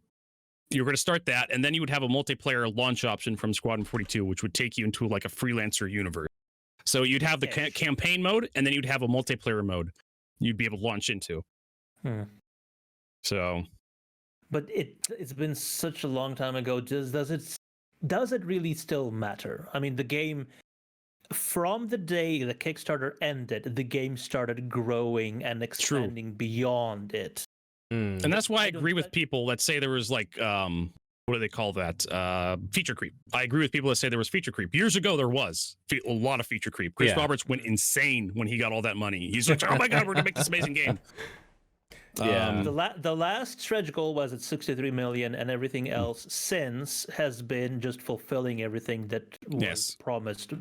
You were going to start that, and then you would have a multiplayer launch option from Squadron 42, which would take you into like a freelancer universe. So you'd have the campaign mode, and then you'd have a multiplayer mode you'd be able to launch into. So, but it's been such a long time ago. Does it really still matter? I mean, the game, from the day the Kickstarter ended, the game started growing and expanding beyond it. And that's why I agree with people that say there was like what do they call that? Feature creep. I agree with people that say there was feature creep. Years ago, there was a lot of feature creep. Chris Roberts went insane when he got all that money. He's like, oh my God, we're going to make this amazing game. The last stretch goal was at 63 million, and everything else since has been just fulfilling everything that was promised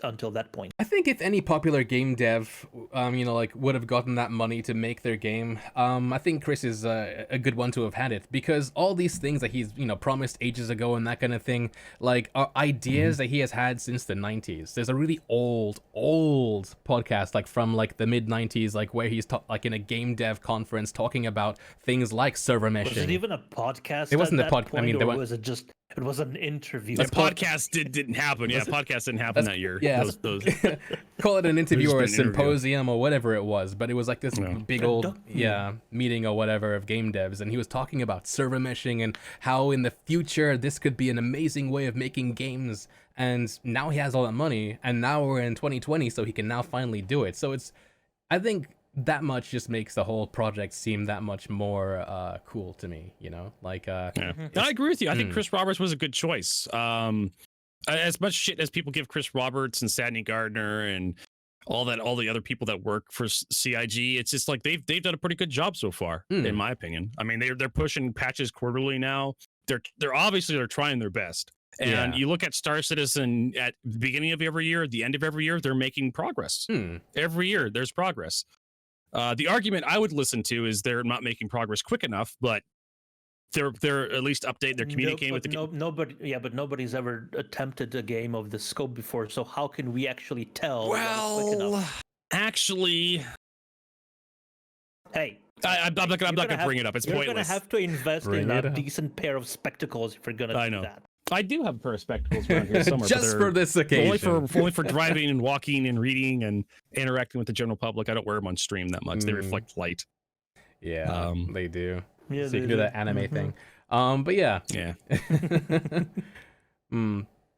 until that point. I think if any popular game dev, would have gotten that money to make their game, I think Chris is a good one to have had it, because all these things that he's, promised ages ago and that kind of thing, like, are ideas that he has had since the 90s. There's a really old podcast, like, from, like, the mid-90s, like, where he's, like, in a game dev conference talking about things like server meshing. Was it even a podcast? It wasn't a podcast. I mean, was it just... It was an interview. The podcast didn't happen. Podcast didn't happen that year. Yeah, those. Call it an interview or a symposium or whatever it was, but it was like this big old meeting or whatever of game devs, and he was talking about server meshing and how in the future this could be an amazing way of making games. And now he has all that money, and now we're in 2020, so he can now finally do it. So I think that much just makes the whole project seem that much more cool to me, like I agree with you. I think Chris Roberts was a good choice. As much shit as people give Chris Roberts and Sadney Gardner and all the other people that work for CIG, it's just like they've done a pretty good job so far, in my opinion. I mean, they're pushing patches quarterly now. They're obviously trying their best. And you look at Star Citizen at the beginning of every year, at the end of every year, they're making progress. Every year there's progress. The argument I would listen to is they're not making progress quick enough, but they're at least they're communicating with the but nobody's ever attempted a game of this scope before, so how can we actually tell? Well, actually, hey, I'm not gonna bring it up. It's pointless. You're gonna have to invest in a decent pair of spectacles if you're gonna do that. I do have a pair of spectacles around here somewhere. Just for this occasion. Only for driving and walking and reading and interacting with the general public. I don't wear them on stream that much. They reflect light. Yeah, they do. Yeah, so you can do that anime thing. But yeah.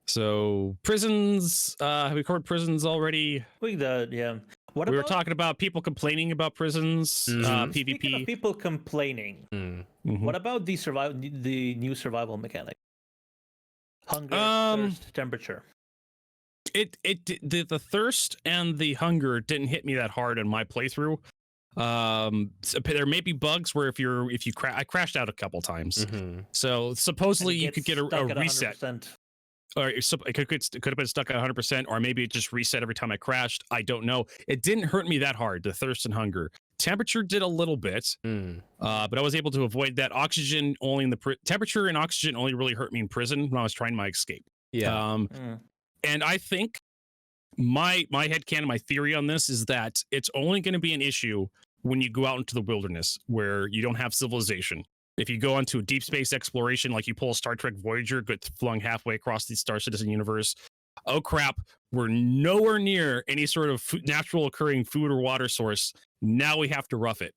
So prisons. Have we covered prisons already? We were talking about people complaining about prisons. PvP. Speaking of people complaining, what about the new survival mechanic? Hunger, thirst, temperature. The thirst and the hunger didn't hit me that hard in my playthrough. So there may be bugs where I crashed out a couple times. So supposedly you could get a reset. Or it could have been stuck at 100%, or maybe it just reset every time I crashed. I don't know. It didn't hurt me that hard, the thirst and hunger. Temperature did a little bit, but I was able to avoid that. Oxygen only in the temperature and oxygen only really hurt me in prison when I was trying my escape. And I think my headcanon, my theory on this is that it's only going to be an issue when you go out into the wilderness where you don't have civilization. If you go onto a deep space exploration, like you pull a Star Trek Voyager, get flung halfway across the Star Citizen universe, oh crap, we're nowhere near any sort of natural occurring food or water source. Now we have to rough it.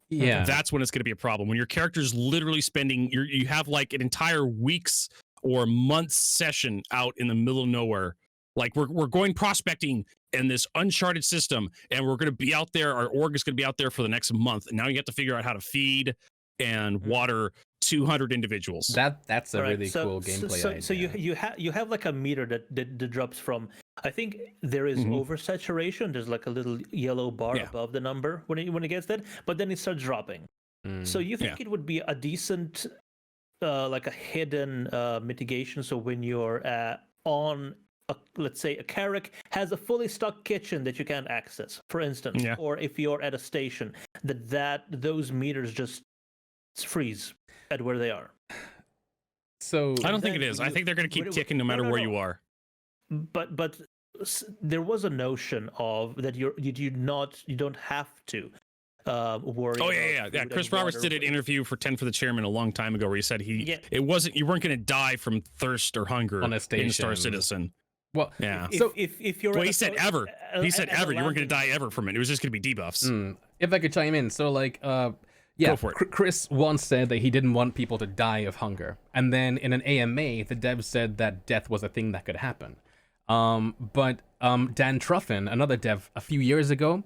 Yeah, that's when it's going to be a problem. When your character's literally spending, you have like an entire week's or month's session out in the middle of nowhere. Like we're going prospecting in this uncharted system, and we're going to be out there. Our org is going to be out there for the next month, and now you have to figure out how to feed and water 200 individuals. That's a really cool gameplay idea. So you have like a meter that drops from, I think there is oversaturation. There's like a little yellow bar above the number when it gets that, but then it starts dropping. So you think it would be a decent, like a hidden mitigation? So when you're on, let's say, a Carrack has a fully stocked kitchen that you can't access, for instance, or if you're at a station, that those meters just freeze at where they are. So I don't think it is. I think they're going to keep ticking no matter where you are. But there was a notion of that you don't have to worry. Oh yeah. Chris Roberts did an interview for 10 for the Chairman a long time ago where he said you weren't going to die from thirst or hunger on a station in Star Citizen. Well, yeah. If you're, he said ever. He said ever. You weren't going to die ever from it. It was just going to be debuffs. If I could chime in, so like, yeah, Chris once said that he didn't want people to die of hunger, and then in an AMA, the devs said that death was a thing that could happen. But Dan Truffin, another dev, a few years ago,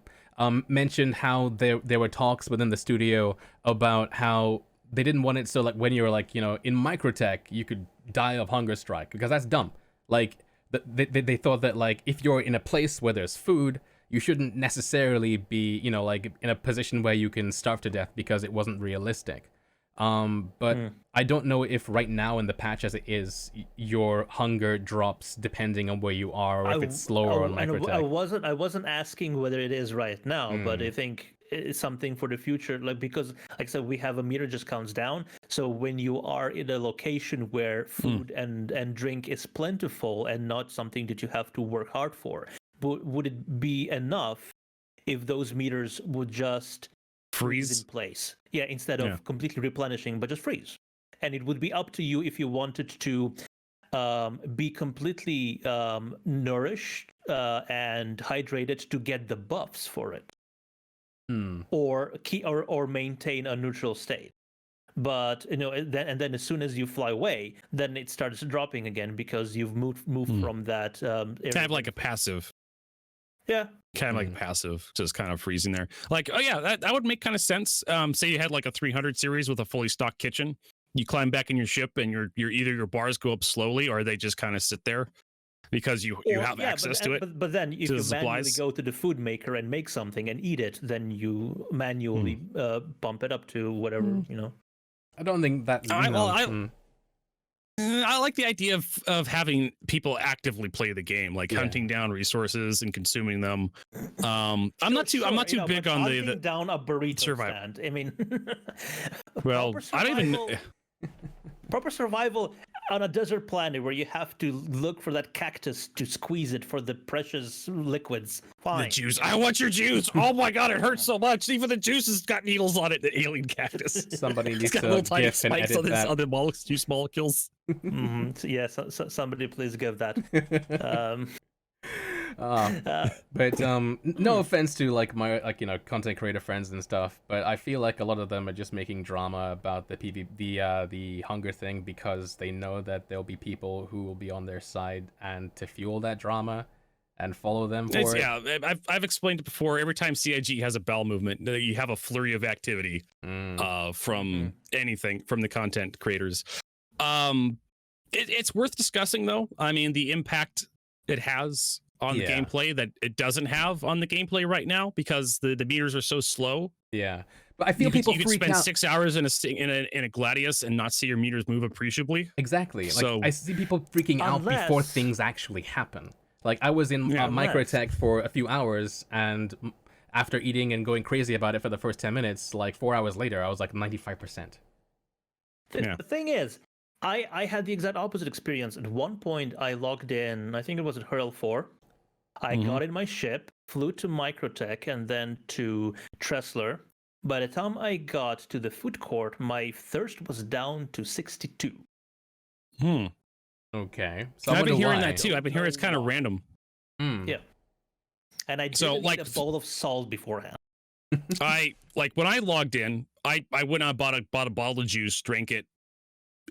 mentioned how there were talks within the studio about how they didn't want it so like when you're like, in microtech you could die of hunger strike, because that's dumb. Like they thought that like if you're in a place where there's food, you shouldn't necessarily be like in a position where you can starve to death, because it wasn't realistic. But I don't know if right now in the patch as it is, your hunger drops depending on where you are, or if it's slower on microtech. I wasn't asking whether it is right now, but I think it's something for the future. Like, because like I said, we have a meter just counts down. So when you are in a location where food and drink is plentiful and not something that you have to work hard for, would it be enough if those meters would just freeze in place? Yeah, instead of completely replenishing, but just freeze. And it would be up to you if you wanted to be completely nourished and hydrated to get the buffs for it, or maintain a neutral state. But then as soon as you fly away, then it starts dropping again, because you've moved from that. Kind of like a passive. Yeah. Kind of like passive, just kind of freezing there. Like, oh yeah, that would make kind of sense. Say you had like a 300 series with a fully stocked kitchen. You climb back in your ship, and you're either your bars go up slowly, or they just kind of sit there because you have access to it. But then if you manually go to the food maker and make something and eat it, then you manually bump it up to whatever I don't think that. I like the idea of having people actively play the game, like hunting down resources and consuming them. I'm not too big on the down a burrito stand. I mean, well, I don't even. Proper survival on a desert planet where you have to look for that cactus to squeeze it for the precious liquids. Fine. The juice. I want your juice. Oh my god, it hurts so much. Even the juice has got needles on it. The alien cactus. Somebody needs to little tiny spikes on the juice molecules. Yeah, somebody please give that. But no offense to like my content creator friends and stuff, but I feel like a lot of them are just making drama about the hunger thing, because they know that there'll be people who will be on their side and to fuel that drama and follow them for it. Yeah, I've explained it before. Every time CIG has a bowel movement, you have a flurry of activity from anything from the content creators. It's worth discussing though. I mean, the impact it has on the gameplay that it doesn't have on the gameplay right now, because the meters are so slow. Yeah, but I feel people you could spend 6 hours in a Gladius and not see your meters move appreciably. Exactly. So I see people freaking out before things actually happen. Like I was in microtech for a few hours, and after eating and going crazy about it for the first 10 minutes, like 4 hours later, I was like 95%. The thing is, I had the exact opposite experience. At one point, I logged in, I think it was at Hurl 4. I got in my ship, flew to Microtech, and then to Tressler. By the time I got to the food court, my thirst was down to 62. Okay. So I've been hearing that too. I've been hearing it's kind of random. Yeah. And I didn't eat a bowl of salt beforehand. When I logged in, I went out bought a bottle of juice, drank it.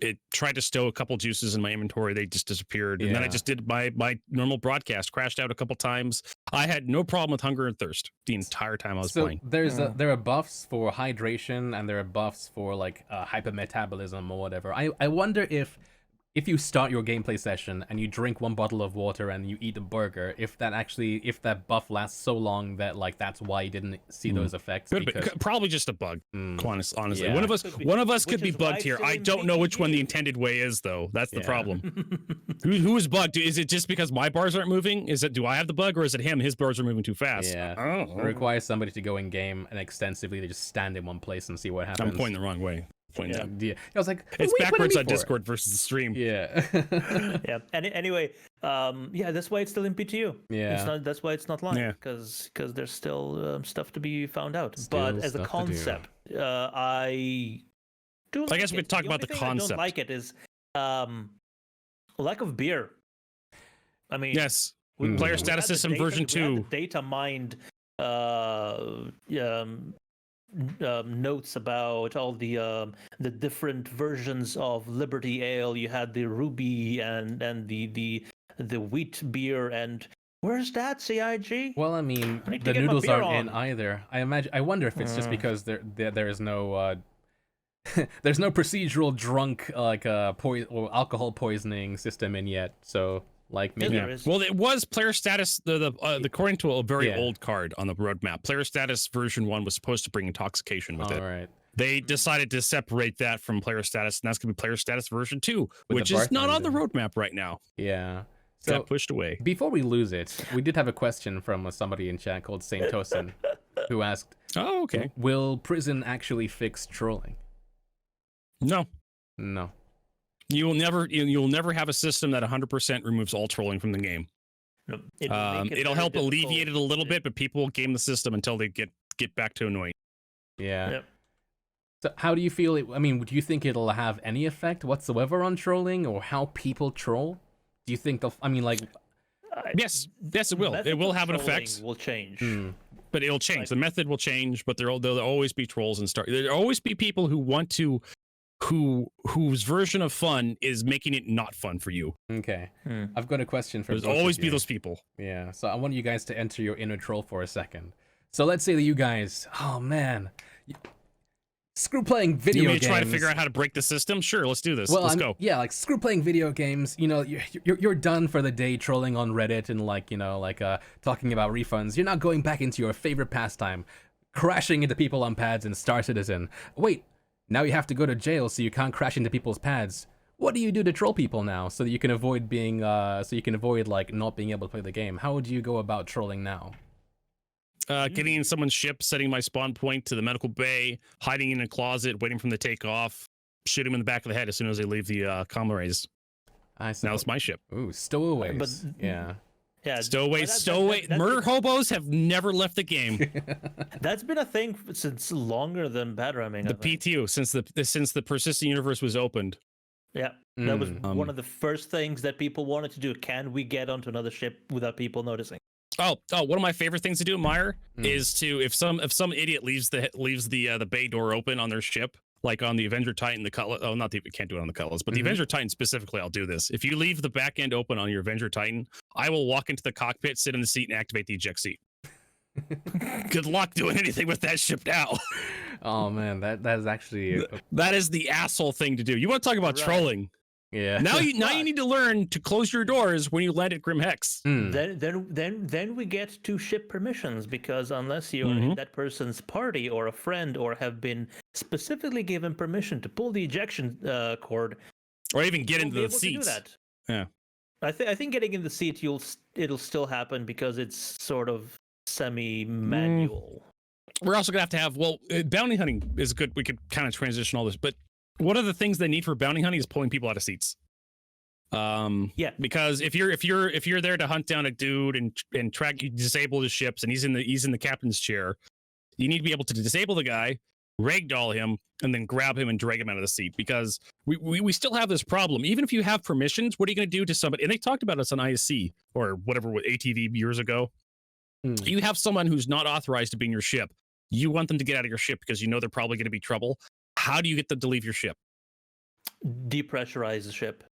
It tried to stow a couple juices in my inventory. They just disappeared. And then I just did my normal broadcast, crashed out a couple times. I had no problem with hunger and thirst the entire time I was playing. There are buffs for hydration, and there are buffs for like hypermetabolism or whatever. I wonder if if you start your gameplay session and you drink 1 bottle of water and you eat a burger, if that buff lasts so long that like that's why you didn't see those effects. Because... Probably just a bug. Honestly, Yeah. one of us could be is why bugged it's here. still I in don't know which one the PTU. intended way is, though. That's the Yeah. problem. Who is bugged? Is it just because my bars aren't moving? Do I have the bug, or is it him? His bars are moving too fast. Yeah, Oh. it requires somebody to go in game and extensively to just stand in one place and see what happens. I'm pointing the wrong way. Yeah. Yeah, I was like, It's what are backwards we on for? Discord versus the stream. Yeah. Yeah. And anyway, that's why it's still in PTU. Yeah. That's why it's not live, Yeah. because there's still stuff to be found out. Still But as a stuff to do. concept, I do. I guess we like could talk it. about the only thing I concept. don't like it is lack of beer. I mean, Yes. Mm. Player we status had the system data- version we had 2. the data mined notes about all the different versions of Liberty Ale. You had the Ruby and the wheat beer, and where's that CIG? Well, I mean, I need to the get my noodles beer aren't in on. either. I wonder if it's just because there is no there's no procedural drunk like or alcohol poisoning system in yet. So like maybe there is. Well, it was player status. According to a very Yeah. old card on the roadmap, player status version 1 was supposed to bring intoxication with all it. right. They decided to separate that from player status, and that's going to be player status version 2, the which is not on the bartender. roadmap right now. Yeah. Got So pushed away. before we lose it, we did have a question from somebody in chat called Saint Tosin, who asked, Oh, okay. "Will prison actually fix trolling?" No, No. you'll never have a system that 100% removes all trolling from the game. No, it will make it It'll very help alleviate it difficult. a little bit, but people will game the system until they get back to annoying. Yeah. Yep. So how do you feel it? I mean, do you think it'll have any effect whatsoever on trolling or how people troll? Do you think they'll? I mean, like, Yes, it will. Methods It will of have an trolling effect, Will change. but it'll change. Like- The method will change, but there'll always be trolls and there'll always be people who want to, whose version of fun is making it not fun for you. okay. Hmm. I've got a question for. There's both of always be you. those people. Yeah. So I want you guys to enter your inner troll for a second. So let's say that you guys, oh man, screw playing video You may games. try to figure out how to break the system. Sure, let's do this. Well, Let's go. Yeah, like screw playing video games. You know, you're done for the day trolling on Reddit and like talking about refunds. You're not going back into your favorite pastime, crashing into people on pads in Star Citizen. Wait, now you have to go to jail so you can't crash into people's pads. What do you do to troll people now so that you can avoid being like not being able to play the game? How would you go about trolling now? Getting in someone's ship, setting my spawn point to the medical bay, hiding in a closet, waiting for them to take off, shoot him in the back of the head as soon as they leave the comraries. I Now it's my ship. Ooh, stowaways. But- Yeah. Yeah, Stowaway. that's Murder been- hobos have never left the game. That's been a thing since longer than bad ramming. The PTU since the persistent universe was opened. Yeah, that was Mm. one of the first things that people wanted to do. Can we get onto another ship without people noticing? Oh, one of my favorite things to do, Meyer, Mm. is to if some idiot leaves the bay door open on their ship, like on the Avenger Titan, the Cutlass. Oh, not the can't do it on the Cutlass, but the Mhm. Avenger Titan specifically, I'll do this. If you leave the back end open on your Avenger Titan, I will walk into the cockpit, sit in the seat, and activate the eject seat. Good luck doing anything with that ship now. Oh man, that is actually That is the asshole thing to do. You want to talk about Right. trolling? yeah. Now you But- need to learn to close your doors when you land at Grim Hex. Mm. Then we get to ship permissions, because unless you're in that person's party or a friend or have been specifically given permission to pull the ejection cord, Or even get you'll into be the able to do seats. that. Yeah. I think getting in the seat, it'll still happen because it's sort of semi-manual. We're also gonna have bounty hunting is good. We could kind of transition all this, but one of the things they need for bounty hunting is pulling people out of seats. Yeah. Because if you're there to hunt down a dude and track, you disable his ships, and he's in the captain's chair, you need to be able to disable the guy, ragdoll him, and then grab him and drag him out of the seat. Because we still have this problem. Even if you have permissions, what are you going to do to somebody? And they talked about us on ISC or whatever with ATV years ago. Mm. You have someone who's not authorized to be in your ship. You want them to get out of your ship because you know they're probably going to be trouble. How do you get them to leave your ship? Depressurize the ship.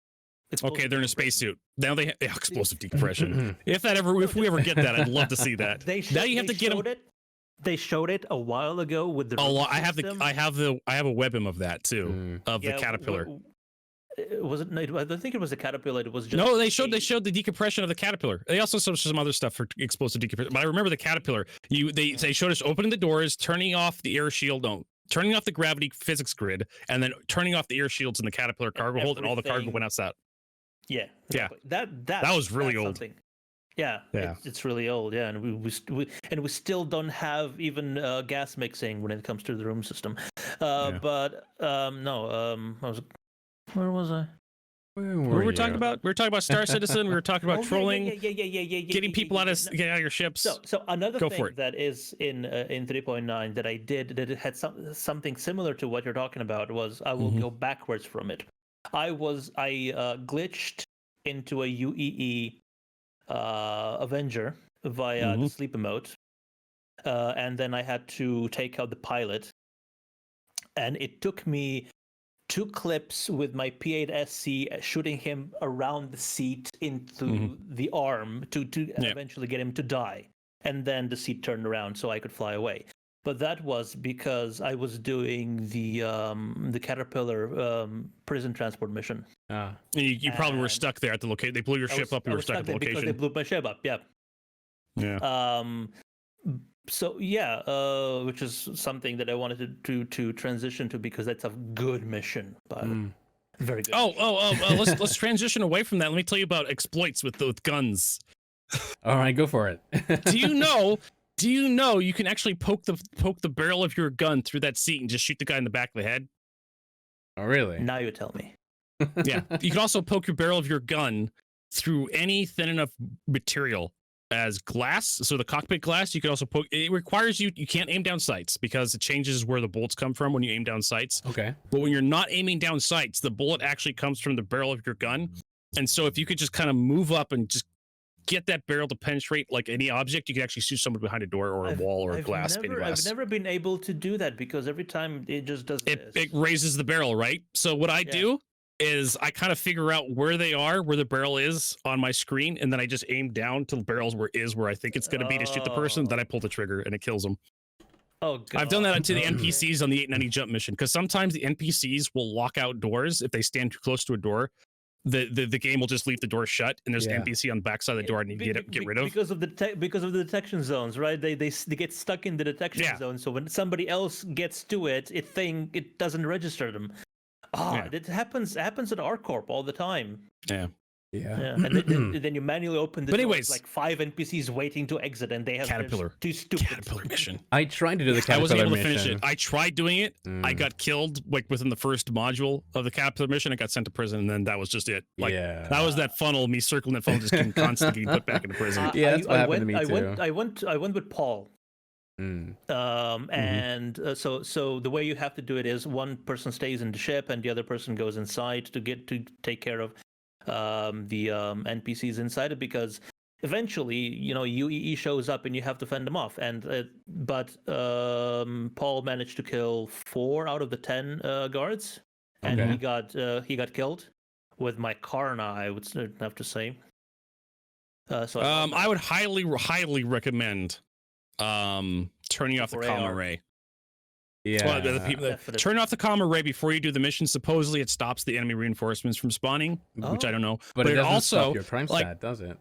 Okay, they're in a Explosive spacesuit. Now they have explosive decompression. if we ever get that, I'd love to see that. Now you have to get them. They showed it a while ago with the. Oh, root I have system. I have a WebM of that too, Mm. of the Yeah, caterpillar. was it? No, I don't think it was the caterpillar. It was just No, they showed the decompression of the caterpillar. They also showed some other stuff for explosive decompression. But I remember the caterpillar. They showed us opening the doors, turning off the air shield, turning off the gravity physics grid, and then turning off the air shields in the caterpillar cargo hold, and all the cargo went outside. Yeah, exactly. That was really old. Something. Yeah, it's really old. Yeah, and we still don't have even gas mixing when it comes to the room system. But no, where was I? Where we were talking about? We were talking about Star Citizen. We were talking about trolling. Getting people out of your ships. So another thing that is in 3.9 that I did that it had something similar to what you're talking about was I will go backwards from it. I glitched into a UEE Avenger via the sleep emote, and then I had to take out the pilot, and it took me 2 clips with my P8SC shooting him around the seat into the arm to eventually get him to die, and then the seat turned around so I could fly away. But that was because I was doing the Caterpillar prison transport mission. You probably were stuck there at the location. They blew your ship up. You were stuck at the location. Because they blew my ship up. Yeah. Yeah. So which is something that I wanted to transition to because that's a good mission, but very good. Let's transition away from that. Let me tell you about exploits with guns. All right, go for it. Do you know you can actually poke the barrel of your gun through that seat and just shoot the guy in the back of the head? Oh, really? Now you tell me. Yeah. You can also poke your barrel of your gun through any thin enough material as glass. So the cockpit glass, you can also poke. It requires you can't aim down sights because it changes where the bullets come from when you aim down sights. Okay. But when you're not aiming down sights, the bullet actually comes from the barrel of your gun. And so if you could just kind of move up and just get that barrel to penetrate like any object, you can actually shoot someone behind a door or a wall or a glass. I've never been able to do that because every time it just does this. It raises the barrel, right? So what I do is I kind of figure out where they are, where the barrel is on my screen, and then I just aim down till the barrel is where I think it's going to be to shoot the person. Then I pull the trigger and it kills them. Oh, God. I've done that to the NPCs on the 890 jump mission because sometimes the NPCs will lock out doors if they stand too close to a door. The game will just leave the door shut, and there's an NPC on the backside of the door, and you get rid of because of the detection zones, right? They get stuck in the detection zone, so when somebody else gets to it, it doesn't register them. It happens at our corp all the time. Yeah. And then you manually open the door, anyways, like 5 NPCs waiting to exit, and they have too stupid. Caterpillar mission. I tried to do the Caterpillar mission. I wasn't able to finish it. I tried doing it. I got killed like within the first module of the Caterpillar mission. I got sent to prison, and then that was just it. Like that was that funnel. Me circling that funnel, just getting constantly put back into prison. That's what happened to me too. I went with Paul. And so the way you have to do it is one person stays in the ship and the other person goes inside to take care of the NPCs inside it, because eventually UEE shows up and you have to fend them off. And but Paul managed to kill 4 out of the 10 guards, and he got killed with my Karna, I would have to say. I would highly recommend turning off the comm array. Turn off the comm array before you do the mission. Supposedly it stops the enemy reinforcements from spawning, which I don't know. But it doesn't also stop your crime stat, does it?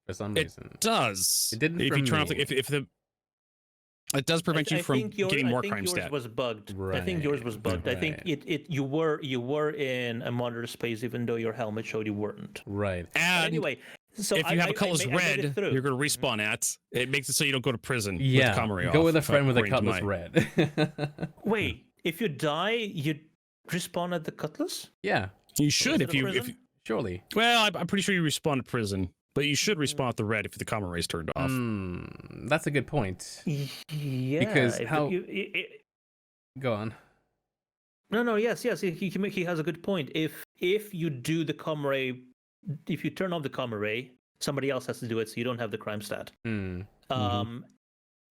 For some reason. It does. It didn't. If you turn off it does prevent you from getting more crime stat. I think yours was bugged. Right. I think yours was bugged. Right. I think you were in a monitor space even though your helmet showed you weren't. Right. And anyway, so if you have a colorless red, you're going to respawn at. It makes it so you don't go to prison. With the comm array go off, with a friend with a cutlass red. Wait, if you die, you respawn at the cutlass? Yeah. You should if you surely. Well, I'm pretty sure you respawn at prison. But you should respawn at the red if the comm array is turned off. That's a good point. Yeah. Because go on. No. Yes. He has a good point. If you do the comm array, if you turn off the comm array, somebody else has to do it, so you don't have the crime stat.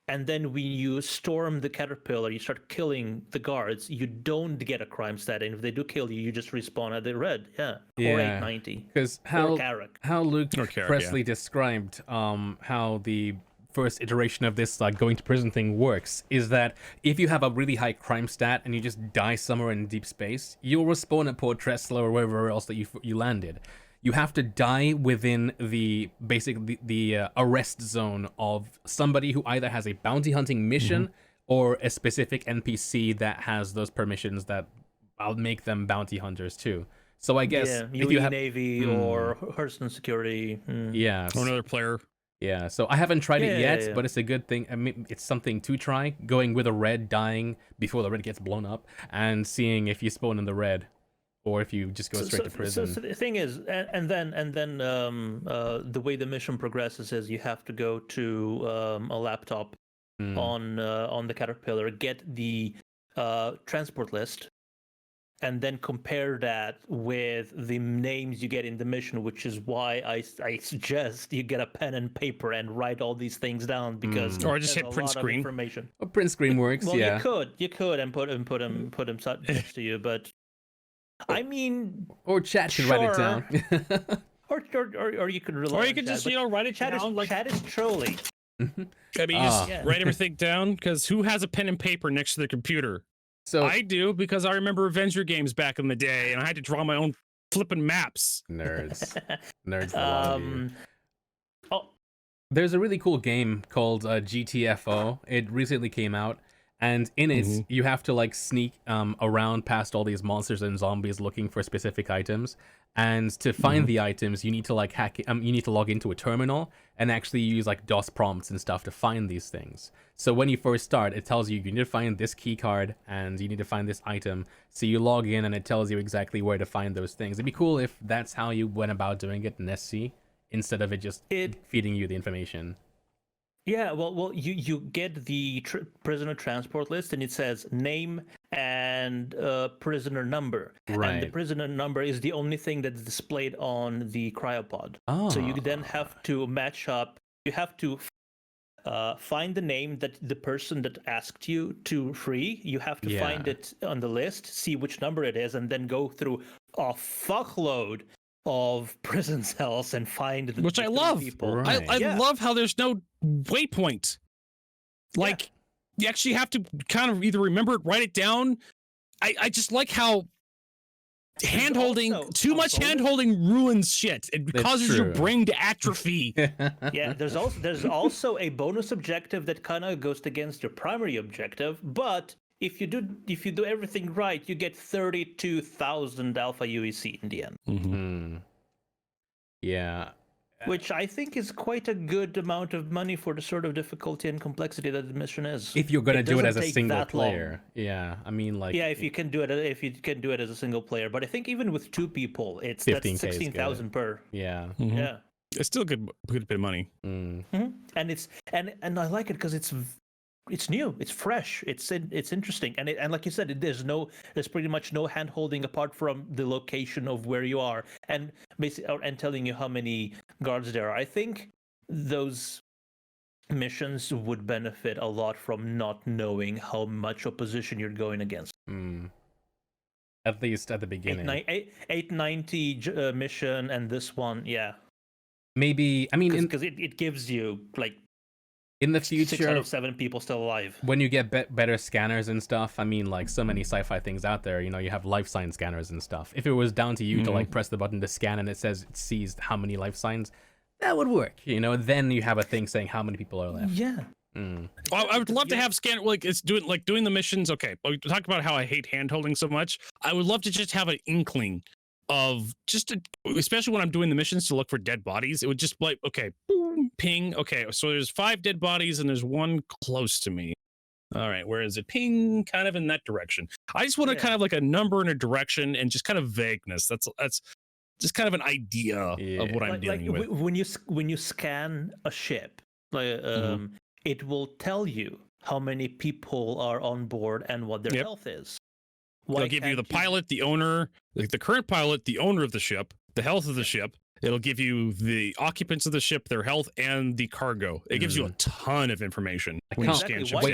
And then when you storm the Caterpillar, you start killing the guards, you don't get a crime stat. And if they do kill you, you just respawn at the red. Yeah. Or 890. Because how Luke Presley described how the first iteration of this like going to prison thing works is that if you have a really high crime stat and you just die somewhere in deep space, you'll respawn at Port Tressler or wherever else that you landed. You have to die within the arrest zone of somebody who either has a bounty hunting mission or a specific NPC that has those permissions that I'll make them bounty hunters too. So I guess if you have Navy or Hurston Security, yeah, or another player. Yeah, so I haven't tried it yet, but it's a good thing. I mean, it's something to try. Going with a red, dying before the red gets blown up, and seeing if you spawn in the red, or if you just go straight to prison. So the thing is, and then the way the mission progresses is you have to go to a laptop on the Caterpillar, get the transport list, and then compare that with the names you get in the mission, which is why I suggest you get a pen and paper and write all these things down, because or just hit print screen. Information. Well, print screen works. Well, yeah, you could and put them next to you, but I mean, or chat should write it down. or you could rely. Or you could just write it down. Chat is trolling. I mean, you just write everything down, because who has a pen and paper next to their computer? So I do, because I remember Avenger games back in the day, and I had to draw my own flipping maps. Nerds. A lot of you. Oh, there's a really cool game called GTFO. It recently came out, and in it you have to like sneak around past all these monsters and zombies looking for specific items. And to find the items, you need to like you need to log into a terminal and actually use like DOS prompts and stuff to find these things. So when you first start, it tells you need to find this key card and you need to find this item. So you log in and it tells you exactly where to find those things. It'd be cool if that's how you went about doing it in SC, instead of it just feeding you the information. Yeah, well, you get the prisoner transport list, and it says name and prisoner number. Right. And the prisoner number is the only thing that's displayed on the cryopod. Oh. So you then have to match up. You have to find the name that the person that asked you to free. You have to find it on the list, see which number it is, and then go through a fuckload of prison cells and find the which I love. People. Right. I love how there's no waypoint. Like you actually have to kind of either remember it, write it down. I just like how hand-holding, too much hand-holding ruins shit. It causes your brain to atrophy. Yeah, there's also a bonus objective that kind of goes against your primary objective, but if you do everything right, you get 32,000 alpha UEC in the end. Yeah. Which I think is quite a good amount of money for the sort of difficulty and complexity that the mission is. If you're gonna do it as a single player, I mean, like, if you can do it as a single player, but I think even with two people, it's 16,000 per. Yeah. Yeah. It's still a good bit of money. And it's and I like it because it's new, it's fresh, it's interesting, and like you said, there's pretty much no hand holding apart from the location of where you are, and basically and telling you how many guards there are. I think those missions would benefit a lot from not knowing how much opposition you're going against. At least at the beginning. 890 mission and this one, maybe, I mean, because it gives you like in the future, 6 out of 7 people still alive. When you get better scanners and stuff, I mean, like, so many sci-fi things out there, you have life sign scanners and stuff. If it was down to you to like press the button to scan and it sees how many life signs, that would work. Then you have a thing saying how many people are left. Yeah. Well, I would love to have scan doing the missions. Okay, we talked about how I hate hand holding so much. I would love to just have an inkling of especially when I'm doing the missions to look for dead bodies. It would just like, okay, boom, ping. Okay, so there's 5 dead bodies and there's 1 close to me. All right, where is it? Ping, kind of in that direction. I just want to kind of like a number and a direction and just kind of vagueness. That's just kind of an idea of what I'm dealing with. When you scan a ship, it will tell you how many people are on board and what their health is. It'll give you the pilot, the owner, like the current pilot, the owner of the ship, the health of the ship. It'll give you the occupants of the ship, their health, and the cargo. It gives you a ton of information when you scan ships Why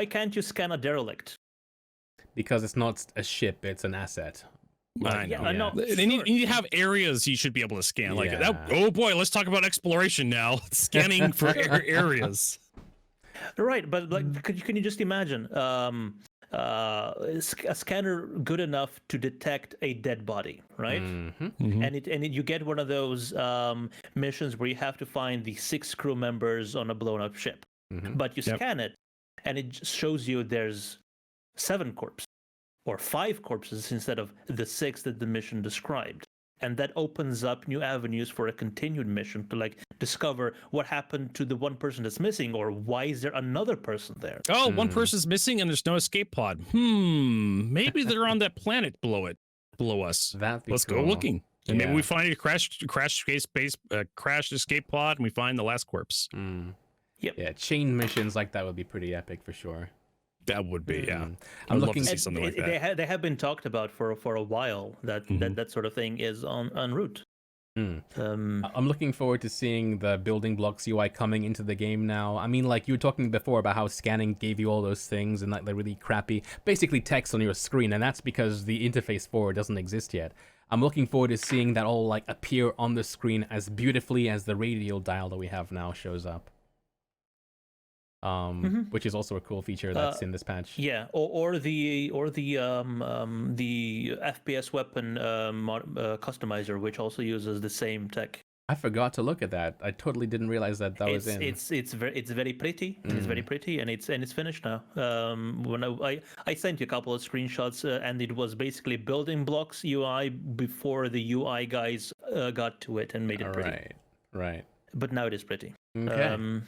can't you scan a derelict? Because it's not a ship; it's an asset. I Yeah, know. I know. They need, you need to have areas you should be able to scan. Like Yeah. that. Oh boy, let's talk about exploration now. Scanning for areas. Right, but like, can you just imagine a scanner good enough to detect a dead body, right? Mm-hmm. And you get one of those missions where you have to find the 6 crew members on a blown up ship, but you scan it, and it just shows you there's 7 corpses or 5 corpses instead of the 6 that the mission described. And that opens up new avenues for a continued mission to like discover what happened to the one person that's missing, or why is there another person there? Oh, one person's missing and there's no escape pod. Maybe they're on that planet below us. That'd be Let's cool. go looking. And maybe Yeah. we find a crash escape pod and we find the last corpse. Yep. Yeah, chain missions like that would be pretty epic for sure. That would be, yeah. I'm I'd looking love to see something like that. They have been talked about for a while. That sort of thing is en route. I'm looking forward to seeing the building blocks UI coming into the game now. I mean, like you were talking before about how scanning gave you all those things and like the really crappy, basically text on your screen, and that's because the interface for it doesn't exist yet. I'm looking forward to seeing that all like appear on the screen as beautifully as the radial dial that we have now shows up. Which is also a cool feature that's in this patch. Yeah, or the FPS weapon customizer, which also uses the same tech. I forgot to look at that. I totally didn't realize that was in. It's very pretty. It's very pretty, and it's finished now. When I sent you a couple of screenshots, and it was basically building blocks UI before the UI guys got to it and made it pretty. Right. But now it is pretty. Okay.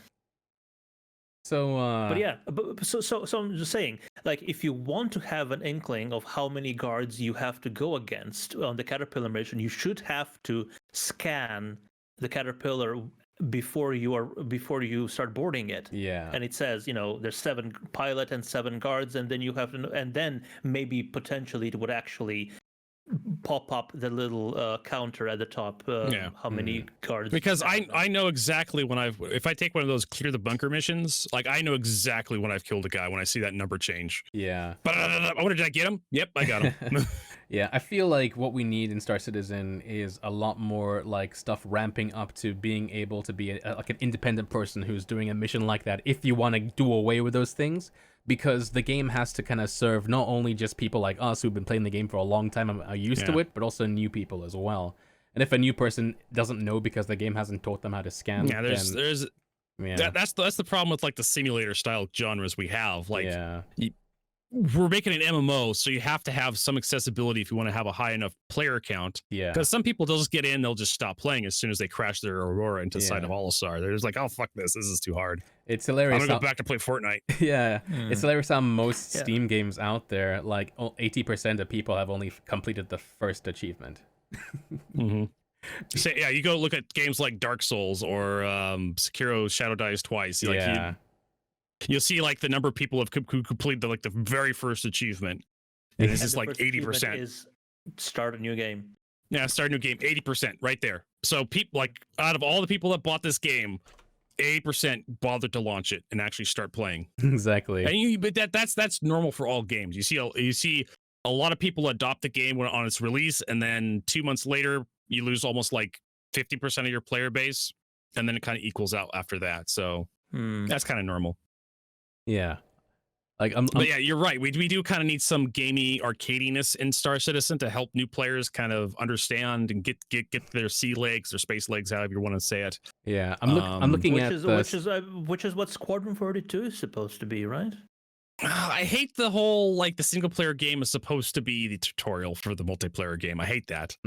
So, but yeah, so I'm just saying, like, if you want to have an inkling of how many guards you have to go against on the Caterpillar mission, you should have to scan the Caterpillar before you start boarding it. Yeah. And it says, there's 7 pilot and 7 guards, and then you have to, and then maybe potentially it would actually pop up the little counter at the top, how many guards, because I know exactly when if I take one of those clear the bunker missions, like I know exactly when I've killed a guy when I see that number change. Yeah. But did I get him? Yep, I got him. Yeah, I feel like what we need in Star Citizen is a lot more like stuff ramping up to being able to be like an independent person who's doing a mission like that, if you want to do away with those things. Because the game has to kind of serve not only just people like us who've been playing the game for a long time and are used to it, but also new people as well. And if a new person doesn't know because the game hasn't taught them how to scan, that's the problem with like the simulator style genres we have. Like, we're making an MMO, so you have to have some accessibility if you want to have a high enough player count. Yeah. Because some people, they'll just get in, they'll just stop playing as soon as they crash their Aurora into the side of Olisar. They're just like, oh, fuck this is too hard. It's hilarious. I'm going to go back to play Fortnite. It's hilarious how most Steam games out there, like 80% of people have only completed the first achievement. So, you go look at games like Dark Souls or Sekiro Shadow Dies Twice. You'll see like the number of people who completed the very first achievement, and it's just like 80%. Is start a new game. Yeah, start a new game, 80% right there. So people, like, out of all the people that bought this game, 80% bothered to launch it and actually start playing. Exactly. And but that's normal for all games. You see a lot of people adopt the game on its release, and then 2 months later you lose almost like 50% of your player base, and then it kind of equals out after that. So that's kind of normal. Yeah. But yeah, you're right. We do kind of need some gamey arcadiness in Star Citizen to help new players kind of understand and get their sea legs or space legs, however you want to say it. Yeah, I'm looking at which is what Squadron 42 is supposed to be, right? I hate the whole like the single player game is supposed to be the tutorial for the multiplayer game. I hate that.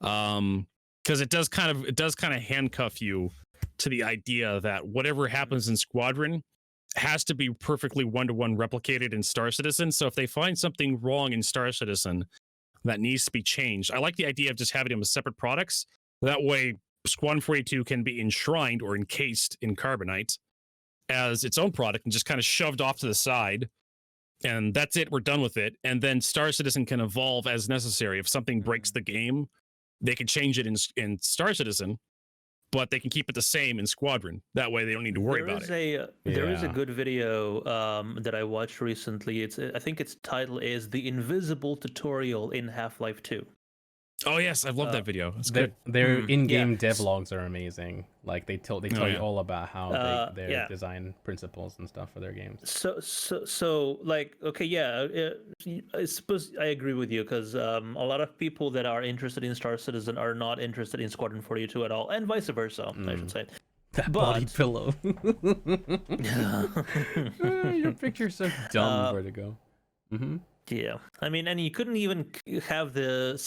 Because it does kind of handcuff you to the idea that whatever happens in Squadron has to be perfectly one-to-one replicated in Star Citizen. So if they find something wrong in Star Citizen that needs to be changed, I like the idea of just having them as separate products. That way, Squadron 42 can be enshrined or encased in carbonite as its own product and just kind of shoved off to the side. And that's it. We're done with it. And then Star Citizen can evolve as necessary. If something breaks the game, they can change it in Star Citizen. but they can keep it the same in Squadron. That way, they don't need to worry about it. There is a good video that I watched recently. I think its title is "The Invisible Tutorial in Half-Life 2." Oh yes, I love that video. It's their good. their in-game devlogs are amazing. Like they tell you all about how their design principles and stuff for their games. So like, okay, yeah, I suppose I agree with you, because a lot of people that are interested in Star Citizen are not interested in Squadron 42 at all, and vice versa, I should say. That body pillow. Your picture's so dumb, Vertigo. Mm-hmm. Yeah, I mean, and you couldn't even have the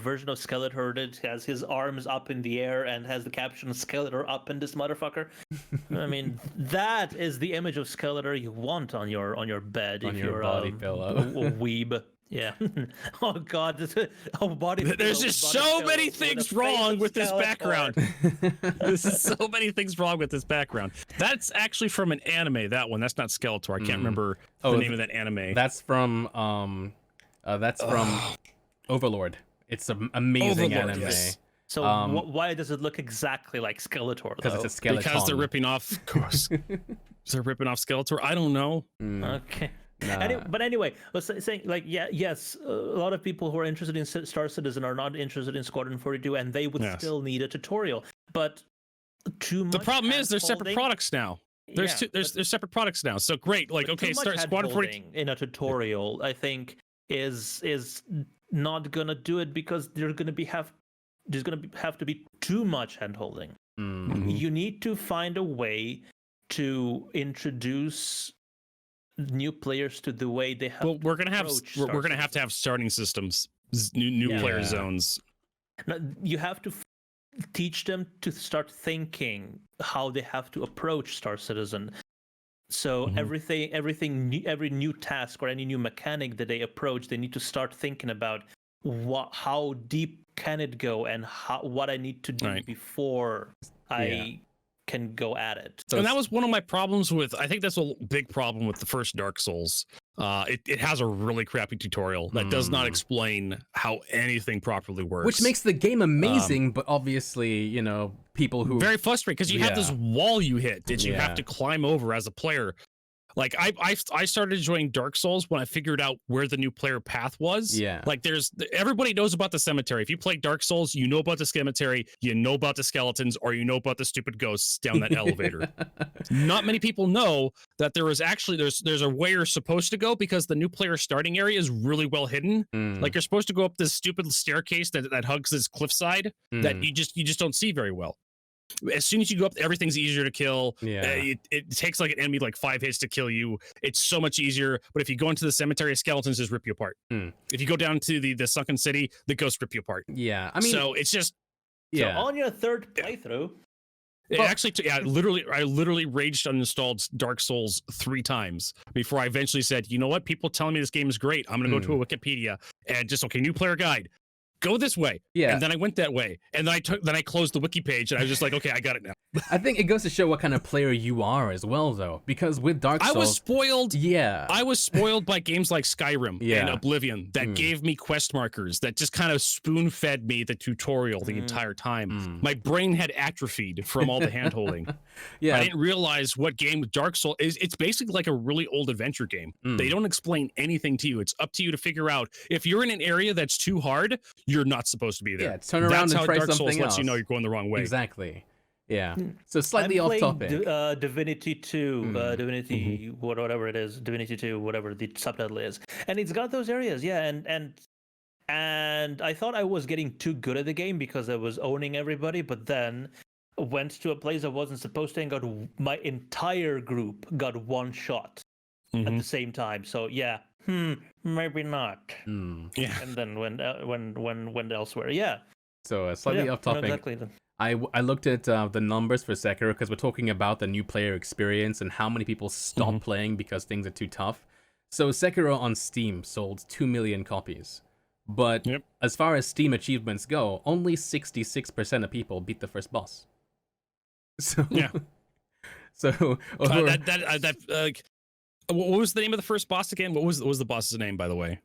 version of Skeletor that has his arms up in the air and has the caption "Skeletor up in this motherfucker." I mean, that is the image of Skeletor you want on your bed On if your you're body pillow. a weeb. Yeah. Oh God, body. There's just so many things wrong with this background. There's so many things wrong with this background. That's actually from an anime. That one. That's not Skeletor. I can't remember the name of that anime. That's from Overlord. It's an amazing Overlord, anime. yes. So why does it look exactly like Skeletor? Because it's a skeleton. Because they're ripping off. Of course, they're ripping off Skeletor. I don't know. Okay. Nah. But anyway, I was saying, like, yes, a lot of people who are interested in Star Citizen are not interested in Squadron 42, and they would still need a tutorial. But too much. The problem is there's separate products now. There's separate products now. So great, like, okay, start Squadron 42 in a tutorial. I think is not gonna do it, because there's gonna have to be too much handholding. Mm-hmm. You need to find a way to introduce new players to the way they have. Well, we're gonna have to have starting systems, new player zones. Now, you have to teach them to start thinking how they have to approach Star Citizen. So every new task or any new mechanic that they approach, they need to start thinking about how deep can it go, and what I need to do before I can go at it. And that was one of my problems with, I think that's a big problem with the first Dark Souls. It has a really crappy tutorial that does not explain how anything properly works. Which makes the game amazing, but obviously, people who... Very frustrating, because you have this wall you hit that you have to climb over as a player. Like, I started enjoying Dark Souls when I figured out where the new player path was. Yeah. Like, everybody knows about the cemetery. If you play Dark Souls, you know about the cemetery, you know about the skeletons, or you know about the stupid ghosts down that elevator. Not many people know that there's a way you're supposed to go, because the new player starting area is really well hidden. Like, you're supposed to go up this stupid staircase that hugs this cliffside that you just don't see very well. As soon as you go up, everything's easier to kill. It takes like an enemy like 5 hits to kill you. It's so much easier. But if you go into the cemetery, skeletons just rip you apart. If you go down to the sunken city, the ghosts rip you apart. Yeah, I mean, so it's just so on your third playthrough. I literally raged uninstalled Dark Souls 3 times before I eventually said, you know what? People telling me this game is great. I'm gonna go to a Wikipedia and just new player guide. Go this way. Yeah. And then I went that way. And then I closed the wiki page and I was just like, okay, I got it now. I think it goes to show what kind of player you are as well, though. Because with Dark Souls... I was spoiled. Yeah. I was spoiled by games like Skyrim and Oblivion that gave me quest markers that just kind of spoon-fed me the tutorial the entire time. My brain had atrophied from all the hand-holding. I didn't realize what game with Dark Souls is. It's basically like a really old adventure game. They don't explain anything to you. It's up to you to figure out. If you're in an area that's too hard, you're not supposed to be there. Yeah, turn around and try Dark something Souls else. lets you know you're going the wrong way. Exactly. Yeah. So slightly off topic. Divinity 2, Divinity whatever it is, Divinity 2, whatever the subtitle is, and it's got those areas. Yeah, and I thought I was getting too good at the game because I was owning everybody, but then went to a place I wasn't supposed to and got my entire group got one shot at the same time. So yeah. Maybe not. Yeah. And then went elsewhere. Yeah. So slightly off topic. Exactly. I looked at the numbers for Sekiro because we're talking about the new player experience and how many people stop playing because things are too tough. So Sekiro on Steam sold 2 million copies. But as far as Steam achievements go, only 66% of people beat the first boss. So so what was the name of the first boss again? What was the boss's name, by the way?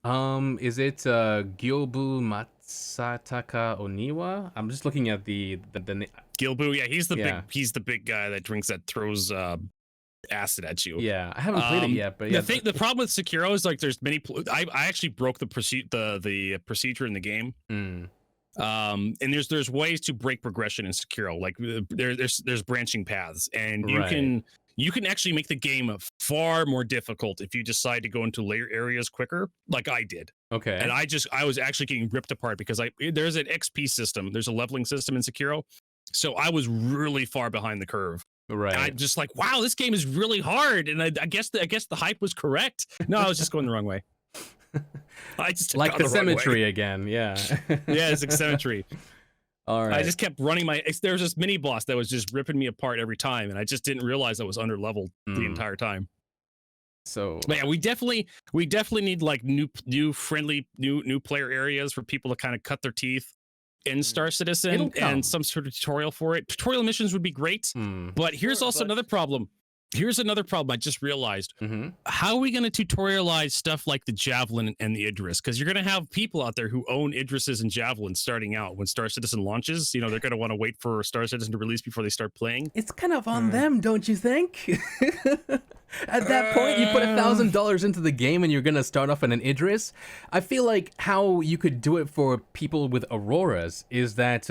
Is it Gyobu Sataka Oniwa. I'm just looking at the Gilbu, yeah, he's the big guy that throws acid at you. Yeah, I haven't played it yet, but yeah. The problem with Sekiro is like there's many. I actually broke the procedure in the game. And there's ways to break progression in Sekiro. Like there's branching paths, and you can actually make the game far more difficult if you decide to go into later areas quicker, like I did. Okay. And I was actually getting ripped apart because there's an XP system, there's a leveling system in Sekiro, so I was really far behind the curve. Right. And I just like, wow, this game is really hard, and I guess the hype was correct. No, I was just going the wrong way. I just like the cemetery again. Yeah. Yeah, it's like cemetery. All right. I just kept running there was this mini boss that was just ripping me apart every time, and I just didn't realize I was under leveled the entire time. So but yeah, we definitely need like new friendly new player areas for people to kind of cut their teeth in Star Citizen, and some sort of tutorial for it. Tutorial missions would be great, but here's another problem. Here's another problem I just realized. How are we going to tutorialize stuff like the Javelin and the Idris? Because you're going to have people out there who own Idrises and Javelins starting out when Star Citizen launches. You know, they're going to want to wait for Star Citizen to release before they start playing. It's kind of on them, don't you think? At that point, you put $1,000 into the game and you're going to start off in an Idris. I feel like how you could do it for people with Auroras is that...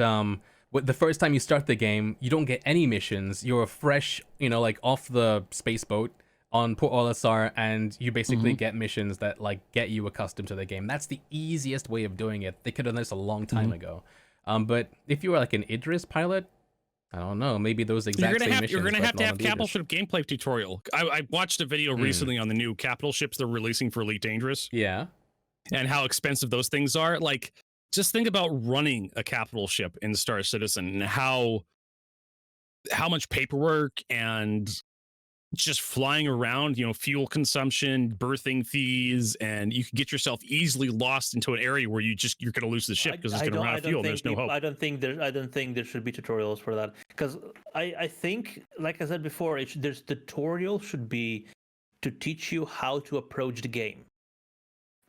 the first time you start the game, you don't get any missions. You're fresh, like off the space boat on Port Olisar, and you basically get missions that like get you accustomed to the game. That's the easiest way of doing it. They could have done this a long time ago. But if you were like an Idris pilot, I don't know, maybe those exact same missions. You're gonna have to have capital ship gameplay tutorial. I watched a video recently on the new capital ships they're releasing for Elite Dangerous. Yeah, and how expensive those things are. Like, just think about running a capital ship in Star Citizen and how much paperwork and just flying around, fuel consumption, berthing fees, and you can get yourself easily lost into an area where you're going to lose the ship because it's going to run out of fuel. There's no hope. I don't think there should be tutorials for that, because I think, like I said before, there's tutorial should be to teach you how to approach the game,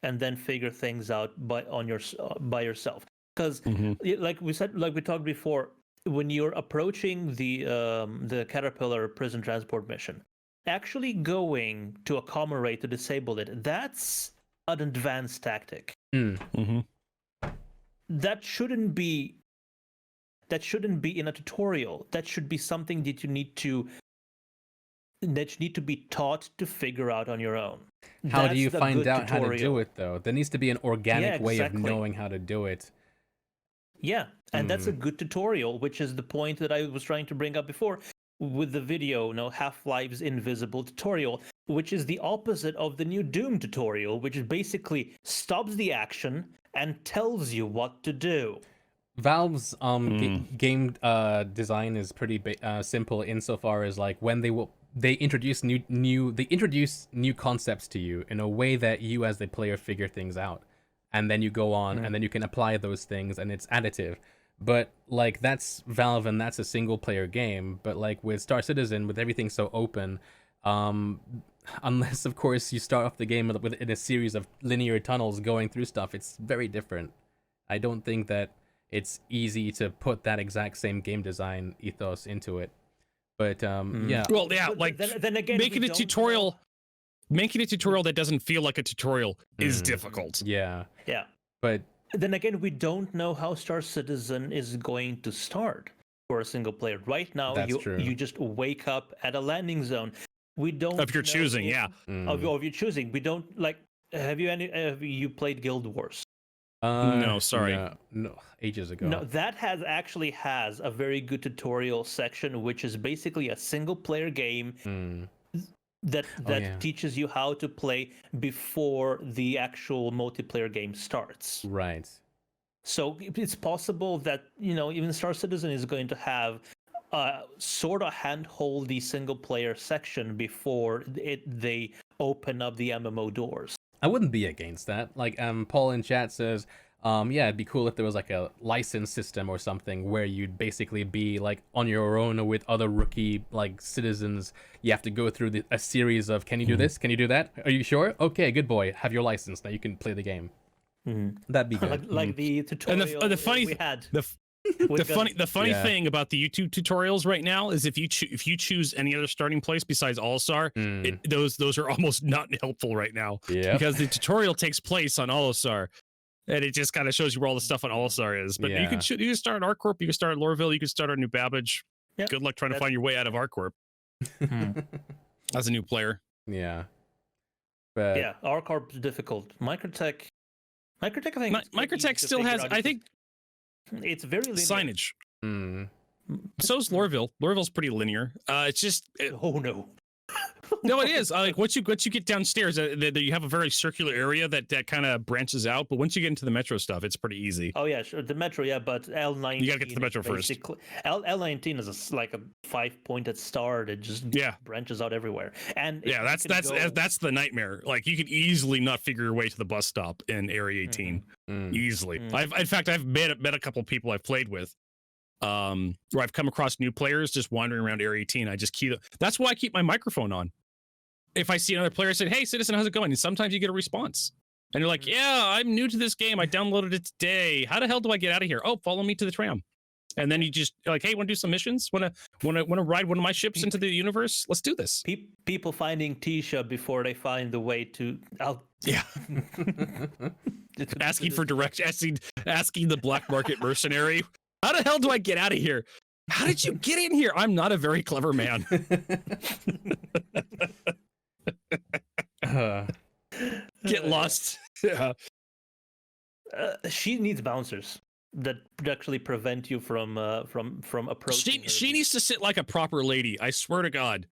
and then figure things out by yourself. Because like we talked before, when you're approaching the Caterpillar prison transport mission, actually going to a comm array to disable it, that's an advanced tactic. That shouldn't be in a tutorial. That should be something that you need to be taught to figure out on your own. How do you find out how to do it, though? There needs to be an organic way of knowing how to do it. Yeah, and that's a good tutorial, which is the point that I was trying to bring up before with the video, Half-Life's Invisible tutorial, which is the opposite of the new Doom tutorial, which basically stops the action and tells you what to do. Valve's game design is pretty simple insofar as like when they introduce new concepts to you in a way that you as the player figure things out, and then you go on and then you can apply those things and it's additive. But like that's Valve and that's a single player game. But like with Star Citizen, with everything so open, unless of course you start off the game in a series of linear tunnels going through stuff, it's very different. I don't think that it's easy to put that exact same game design ethos into it. But yeah. Well, yeah, like then again, making a tutorial that doesn't feel like a tutorial is difficult. Yeah. Yeah. But then again, we don't know how Star Citizen is going to start for a single player. Right now, you just wake up at a landing zone. We don't of your choosing, of your choosing. We don't like. Have you played Guild Wars? No, sorry. No, ages ago. No, that actually has a very good tutorial section, which is basically a single player game that teaches you how to play before the actual multiplayer game starts. Right. So it's possible that, even Star Citizen is going to have a sort of hand-holdy single player section before they open up the MMO doors. I wouldn't be against that. Like Paul in chat says, it'd be cool if there was like a license system or something where you'd basically be like on your own or with other rookie like citizens. You have to go through a series of, can you do this? Can you do that? Are you sure? Okay, good boy. Have your license. Now you can play the game. That'd be good. like the tutorial And the funny we had. The funny Yeah. thing about the YouTube tutorials right now is if you choose any other starting place besides All-Star, those are almost not helpful right now. Yeah. Because the tutorial takes place on All-Star. And it just kind of shows you where all the stuff on All-Star is. But you can start at ArcCorp, you can start at Lorville, you can start at New Babbage. Yep. Good luck trying to find your way out of ArcCorp as a new player. Yeah. But Yeah, ArcCorp's difficult. Microtech, I think Microtech still has, I think, it's very linear. signage. mm, So's Lorville. Lorville's pretty linear. It's just Oh no. no, it is. Like once you get downstairs, you have a very circular area that kind of branches out. But once you get into the metro stuff, it's pretty easy. Oh yeah, sure. The metro, yeah, but L19. You gotta get to the metro first. L19 is like a 5-pointed star that just branches out everywhere. And Yeah, that's the nightmare. Like you could easily not figure your way to the bus stop in Area 18 easily. I've met a couple of people I've played with. Where I've come across new players just wandering around Area 18. I just that's why I keep my microphone on. If I see another player, I say, "Hey, citizen, how's it going?" And sometimes you get a response, and you're like, "Yeah, I'm new to this game. I downloaded it today. How the hell do I get out of here?" "Oh, follow me to the tram." And then you just like, "Hey, want to do some missions? Want to ride one of my ships into the universe? Let's do this." People finding Tisha before they find the way to out. Yeah. asking for asking the black market mercenary, "How the hell do I get out of here? How did you get in here?" "I'm not a very clever man." Get lost. Yeah. She needs bouncers that actually prevent you from approaching. She needs to sit like a proper lady. I swear to God.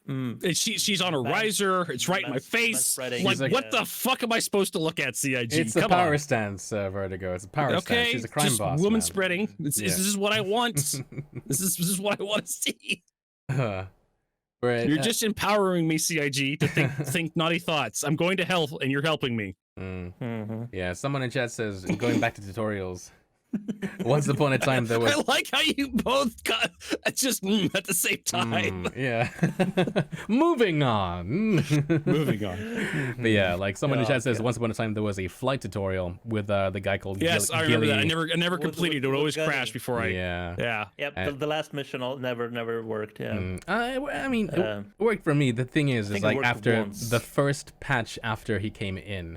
And she's on a riser. It's right in my face. Like, what the fuck am I supposed to look at, CIG? It's a power stance, Vertigo. It's a power stance. She's a crime just boss. Woman man. spreading. This is what I want. This is what I want to see. Right. You're just empowering me, CIG, to think naughty thoughts. I'm going to hell, and you're helping me. Yeah, someone in chat says, going back to tutorials. Once upon a time, there was. I like how you both got just at the same time. Yeah. Moving on. Moving on. But yeah, like someone in chat says, once upon a time there was a flight tutorial with the guy called I remember that. I never completed. It would always Gunny. crash before I. Yeah. Yep. The last mission never worked. Yeah. I mean, it worked for me. The thing is like after once. the first patch after he came in,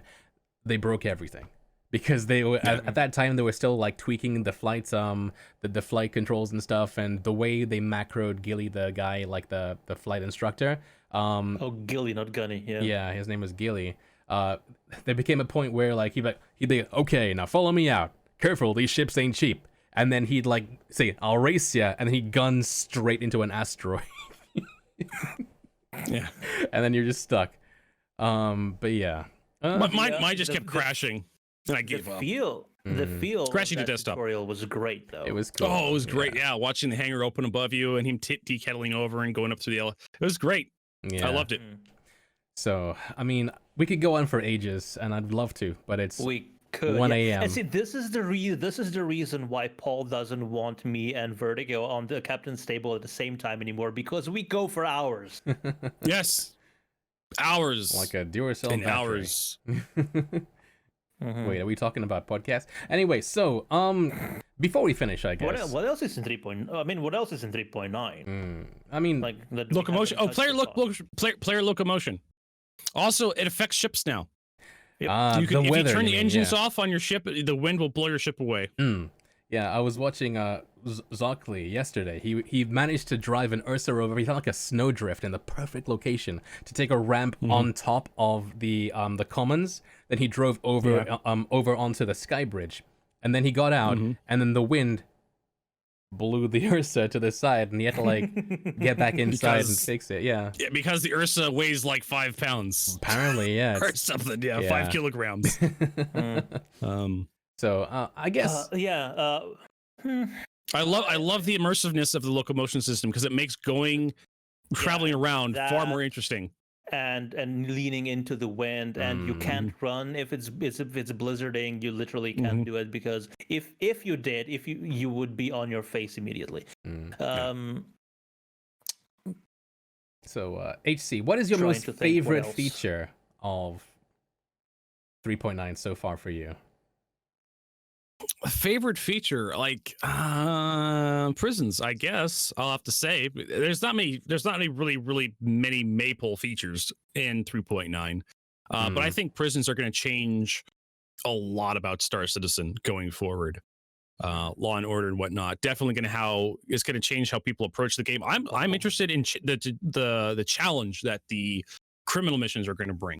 they broke everything. Because they were at that time they were still like tweaking the flights, the flight controls and stuff, and the way they macroed Gilly, the guy like the flight instructor. Gilly, not Gunny. Yeah. Yeah, his name was Gilly. There became a point where like he'd be okay, now follow me out. Careful, these ships ain't cheap. And then he'd like say, "I'll race ya," and then he'd gun straight into an asteroid. Yeah. And then you're just stuck. But yeah. Mine just kept crashing. And I gave up. The feel Crashing of to that desktop. tutorial was great, though. It was cool. Oh, it was great. Yeah, watching the hangar open above you and him dekettling over and going up through the It was great. Yeah. I loved it. So, I mean, we could go on for ages, and I'd love to, but it's 1 a.m. And see, this is the reason why Paul doesn't want me and Vertigo on the captain's table at the same time anymore, because we go for hours. Yes. Hours. Like a Duracell and battery. hours. Wait, are we talking about podcasts? Anyway, so before we finish, I guess. What else is in 3.0? I mean, what else is in 3.9? I mean, like locomotion. Oh, player locomotion. Also, it affects ships now. Yep. If you turn the engines off on your ship, the wind will blow your ship away. Yeah, I was watching Zockley yesterday. He managed to drive an Ursa rover. He found like a snowdrift in the perfect location to take a ramp on top of the commons. Then he drove over onto the sky bridge, and then he got out, and then the wind blew the Ursa to the side, and he had to like get back inside and fix it. Yeah, because the Ursa weighs like 5 pounds. Apparently, yeah, or something. Yeah, 5 kilograms. So I guess I love the immersiveness of the locomotion system because it makes traveling around far more interesting. And leaning into the wind, and you can't run if it's blizzarding. You literally can't do it, because if you did, you would be on your face immediately. So HC, what is your most favorite feature of 3.9 so far for you? Favorite feature, like prisons, I guess. I'll have to say there's not any really many maple features in 3.9. But I think prisons are going to change a lot about Star Citizen going forward. Law and Order and whatnot. Definitely it's going to change how people approach the game. I'm interested in the challenge that the criminal missions are going to bring.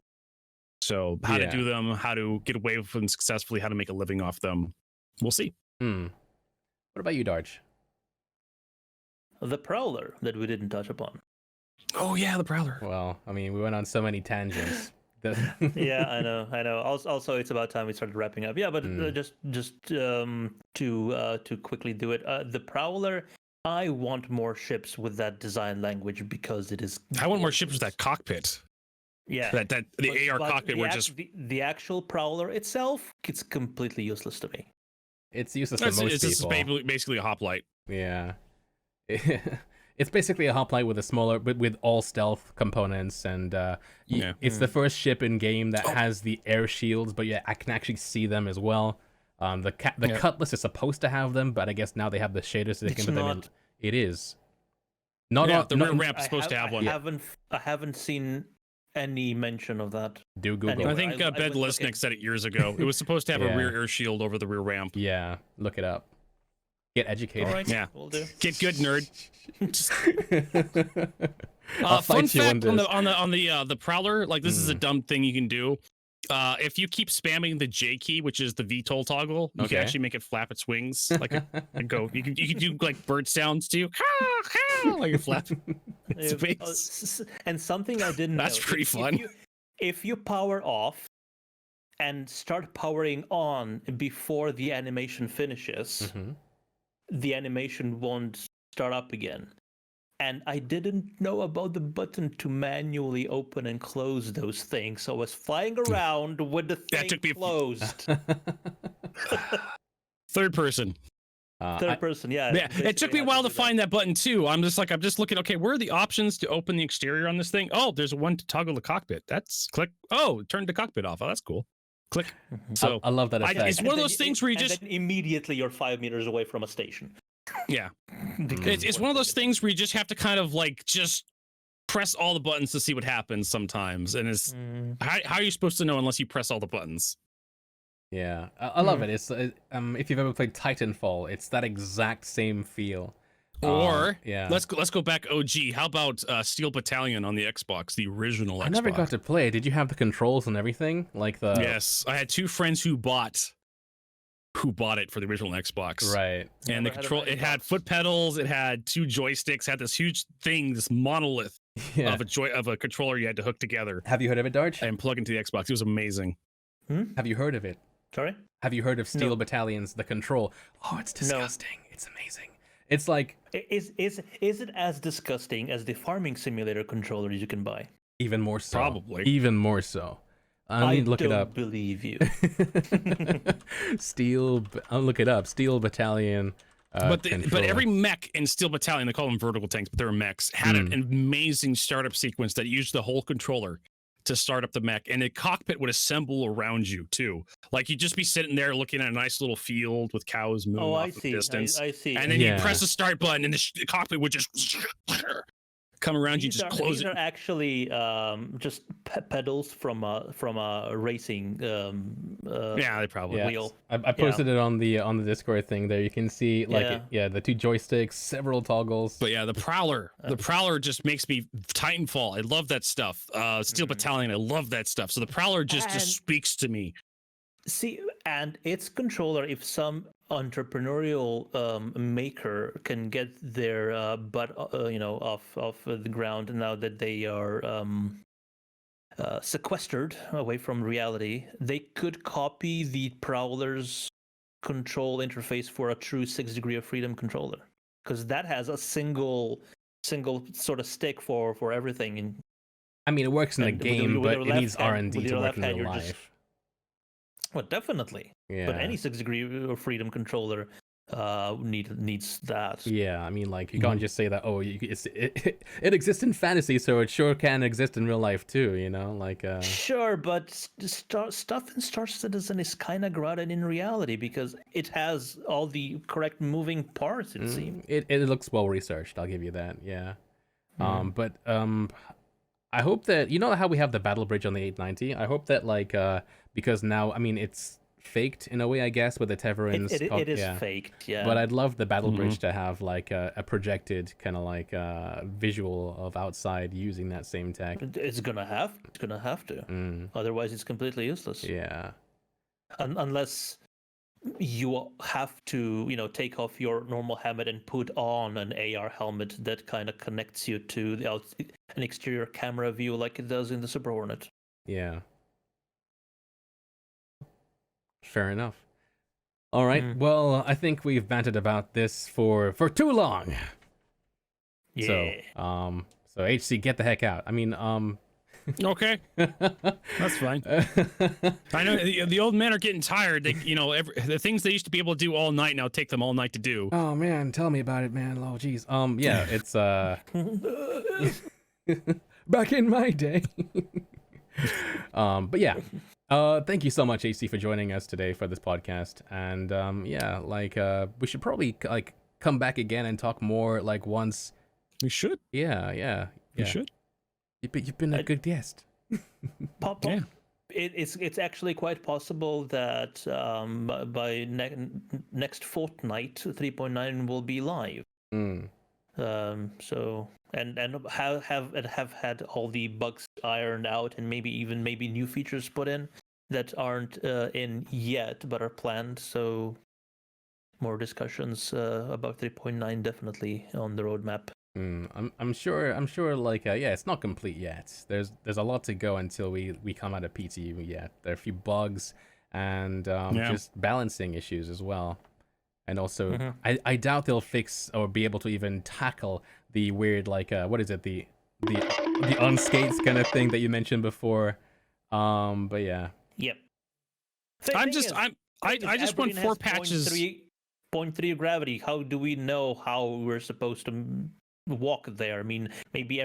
So how to do them, how to get away with them successfully, how to make a living off them. We'll see. What about you, Darge? The Prowler that we didn't touch upon. Oh yeah, the Prowler. Well, I mean, we went on so many tangents. Yeah, I know. Also, it's about time we started wrapping up. Yeah, but just to quickly do it, the Prowler. I want more ships with that design language because it is. I want more ships with that cockpit. Yeah, the AR cockpit. The actual Prowler itself, it's completely useless to me. It's useless for most people. It's just basically a hoplite. Yeah. It's basically a hoplite with a smaller, with all stealth components, and it's the first ship in game that has the air shields, but I can actually see them as well. The Cutlass is supposed to have them, but I guess now they have the shaders so they can put them in. It is. The rear ramp is supposed to have one. I haven't seen any mention of that. Do Google. Anyway, I think Ben Lesnick said it years ago. It was supposed to have a rear air shield over the rear ramp. Yeah, look it up. Get educated. All right, yeah, we'll do. Get good, nerd. Fun fact on the Prowler, like this is a dumb thing you can do. If you keep spamming the J key, which is the VTOL toggle, you can actually make it flap its wings like go. You can do like bird sounds too, like a flap its wings. And something I didn't know. That's pretty fun. If you power off and start powering on before the animation finishes, the animation won't start up again. And I didn't know about the button to manually open and close those things. So I was flying around with the thing closed. Third person. Third person, yeah. It took me a while to find that button too. I'm just looking, okay, where are the options to open the exterior on this thing? Oh, there's one to toggle the cockpit. That's click. Oh, turn the cockpit off. Oh, that's cool. Click. So I love that effect. It's one of those things where you just immediately you're 5 meters away from a station. Yeah. It's one of those things where you just have to kind of like just press all the buttons to see what happens sometimes. And it's how are you supposed to know unless you press all the buttons? Yeah, I love it. It's if you've ever played Titanfall, it's that exact same feel. Or let's go back OG. How about Steel Battalion on the Xbox, the original Xbox? I never got to play. Did you have the controls and everything? Like the Yes, I had two friends who bought it for the original Xbox. Right. And the control, it had foot pedals, it had two joysticks, had this huge thing, this monolith of a controller you had to hook together. Have you heard of it, Darge? And plug into the Xbox. It was amazing. Have you heard of it? Sorry? Have you heard of Steel Battalion's the control? Oh, it's disgusting. No. It's amazing. It's like is it as disgusting as the farming simulator controllers you can buy? Even more so. Probably. Even more so. I mean, look it up. I don't believe you. I'll look it up. Steel Battalion. But every mech in Steel Battalion, they call them vertical tanks, but they're mechs, had an amazing startup sequence that used the whole controller to start up the mech, and the cockpit would assemble around you too. Like you'd just be sitting there looking at a nice little field with cows moving off in the distance. I see. And then you press the start button, and the cockpit would just come around you, just close it. These are actually just pedals from a racing they probably wheel. I posted it on the Discord thing there. You can see the two joysticks, several toggles. But the Prowler just makes me Titanfall. I love that stuff. Steel Battalion, I love that stuff. So the Prowler just speaks to me. See, and its controller, if some entrepreneurial maker can get their butt off the ground now that they are sequestered away from reality, they could copy the Prowler's control interface for a true 6 degree of freedom controller, because that has a single sort of stick for everything. And I mean, it works in the game, but it needs R&D to work in real life. Well, definitely. Yeah. But any 6 degree of freedom controller needs that. Yeah, I mean, like, you can't just say that, oh, it exists in fantasy, so it sure can exist in real life too, you know? Like, Sure, but stuff in Star Citizen is kind of grounded in reality because it has all the correct moving parts, it seems. it looks well researched, I'll give you that, yeah. But I hope that, you know how we have the battle bridge on the 890? I hope that, like, because now, I mean, it's faked in a way, I guess, with the Teverins. It is faked, yeah. But I'd love the battle bridge to have like a projected kind of like visual of outside using that same tech. It's gonna have to. Otherwise, it's completely useless. Yeah. Unless you have to, take off your normal helmet and put on an AR helmet that kind of connects you to an exterior camera view, like it does in the Super Hornet. Yeah. Fair enough. All right. Well, I think we've bantered about this for too long. Yeah. So HC, get the heck out. I mean, Okay, that's fine. I know the old men are getting tired. They, the things they used to be able to do all night now take them all night to do. Oh man, tell me about it, man. Oh geez. Yeah, it's back in my day. But yeah. Thank you so much, HC, for joining us today for this podcast. And yeah, like we should probably like come back again and talk more like once. We should. Yeah. We should. You've been a good guest. Yeah. It's actually quite possible that by next fortnight 3.9 will be live. So and have had all the bugs ironed out and maybe new features put in that aren't in yet but are planned. So more discussions about 3.9 definitely on the roadmap. I'm sure like yeah, it's not complete yet. There's a lot to go until we come out of PTU yet. There are a few bugs and just balancing issues as well. And also, I doubt they'll fix or be able to even tackle the weird, like, what is it, the unskates kind of thing that you mentioned before. But yeah. Yep. I just want 4 patches. 0.3 gravity. How do we know how we're supposed to walk there? I mean, maybe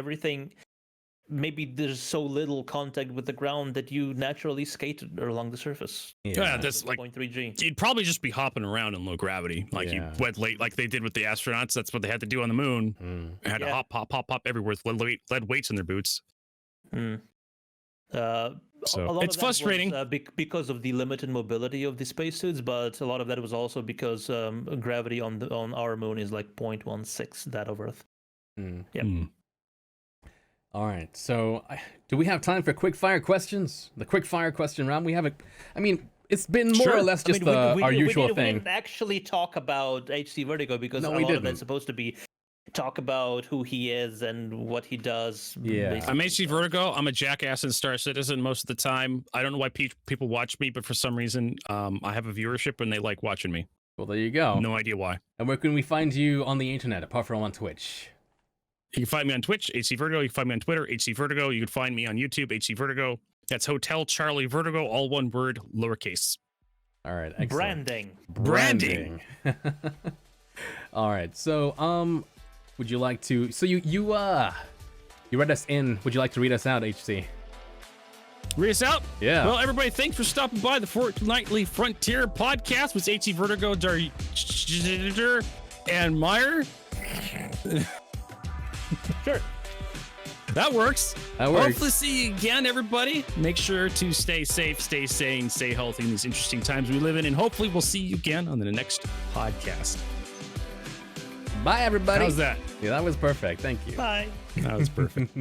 there's so little contact with the ground that you naturally skate along the surface. Yeah, that's like 0.3G. You'd probably just be hopping around in low gravity, like you went late, like they did with the astronauts. That's what they had to do on the moon. They had to hop everywhere with lead weights in their boots. So it's frustrating because of the limited mobility of the spacesuits, but a lot of that was also because gravity on our moon is like 0.16 that of Earth. Yep. All right, so do we have time for quick fire questions? The quick fire question round. We have it's been more or less just our usual thing. We didn't actually talk about HC Vertigo because a lot of that's supposed to be talk about who he is and what he does. Yeah, I'm HC Vertigo. I'm a jackass in Star Citizen most of the time. I don't know why people watch me, but for some reason, I have a viewership and they like watching me. Well, there you go. No idea why. And where can we find you on the internet apart from on Twitch? You can find me on Twitch, HC Vertigo. You can find me on Twitter, HC Vertigo. You can find me on YouTube, HC Vertigo. That's Hotel Charlie Vertigo, all one word, lowercase. All right, excellent. Branding. All right, so would you like to? So you read us in. Would you like to read us out, HC? Read us out? Yeah. Well, everybody, thanks for stopping by the Fortnightly Frontier podcast with HC Vertigo, and Meyer. Sure. That works. That works. Hopefully see you again, everybody. Make sure to stay safe, stay sane, stay healthy in these interesting times we live in, and hopefully we'll see you again on the next podcast. Bye, everybody. How's that? Yeah, that was perfect. Thank you. Bye. That was perfect.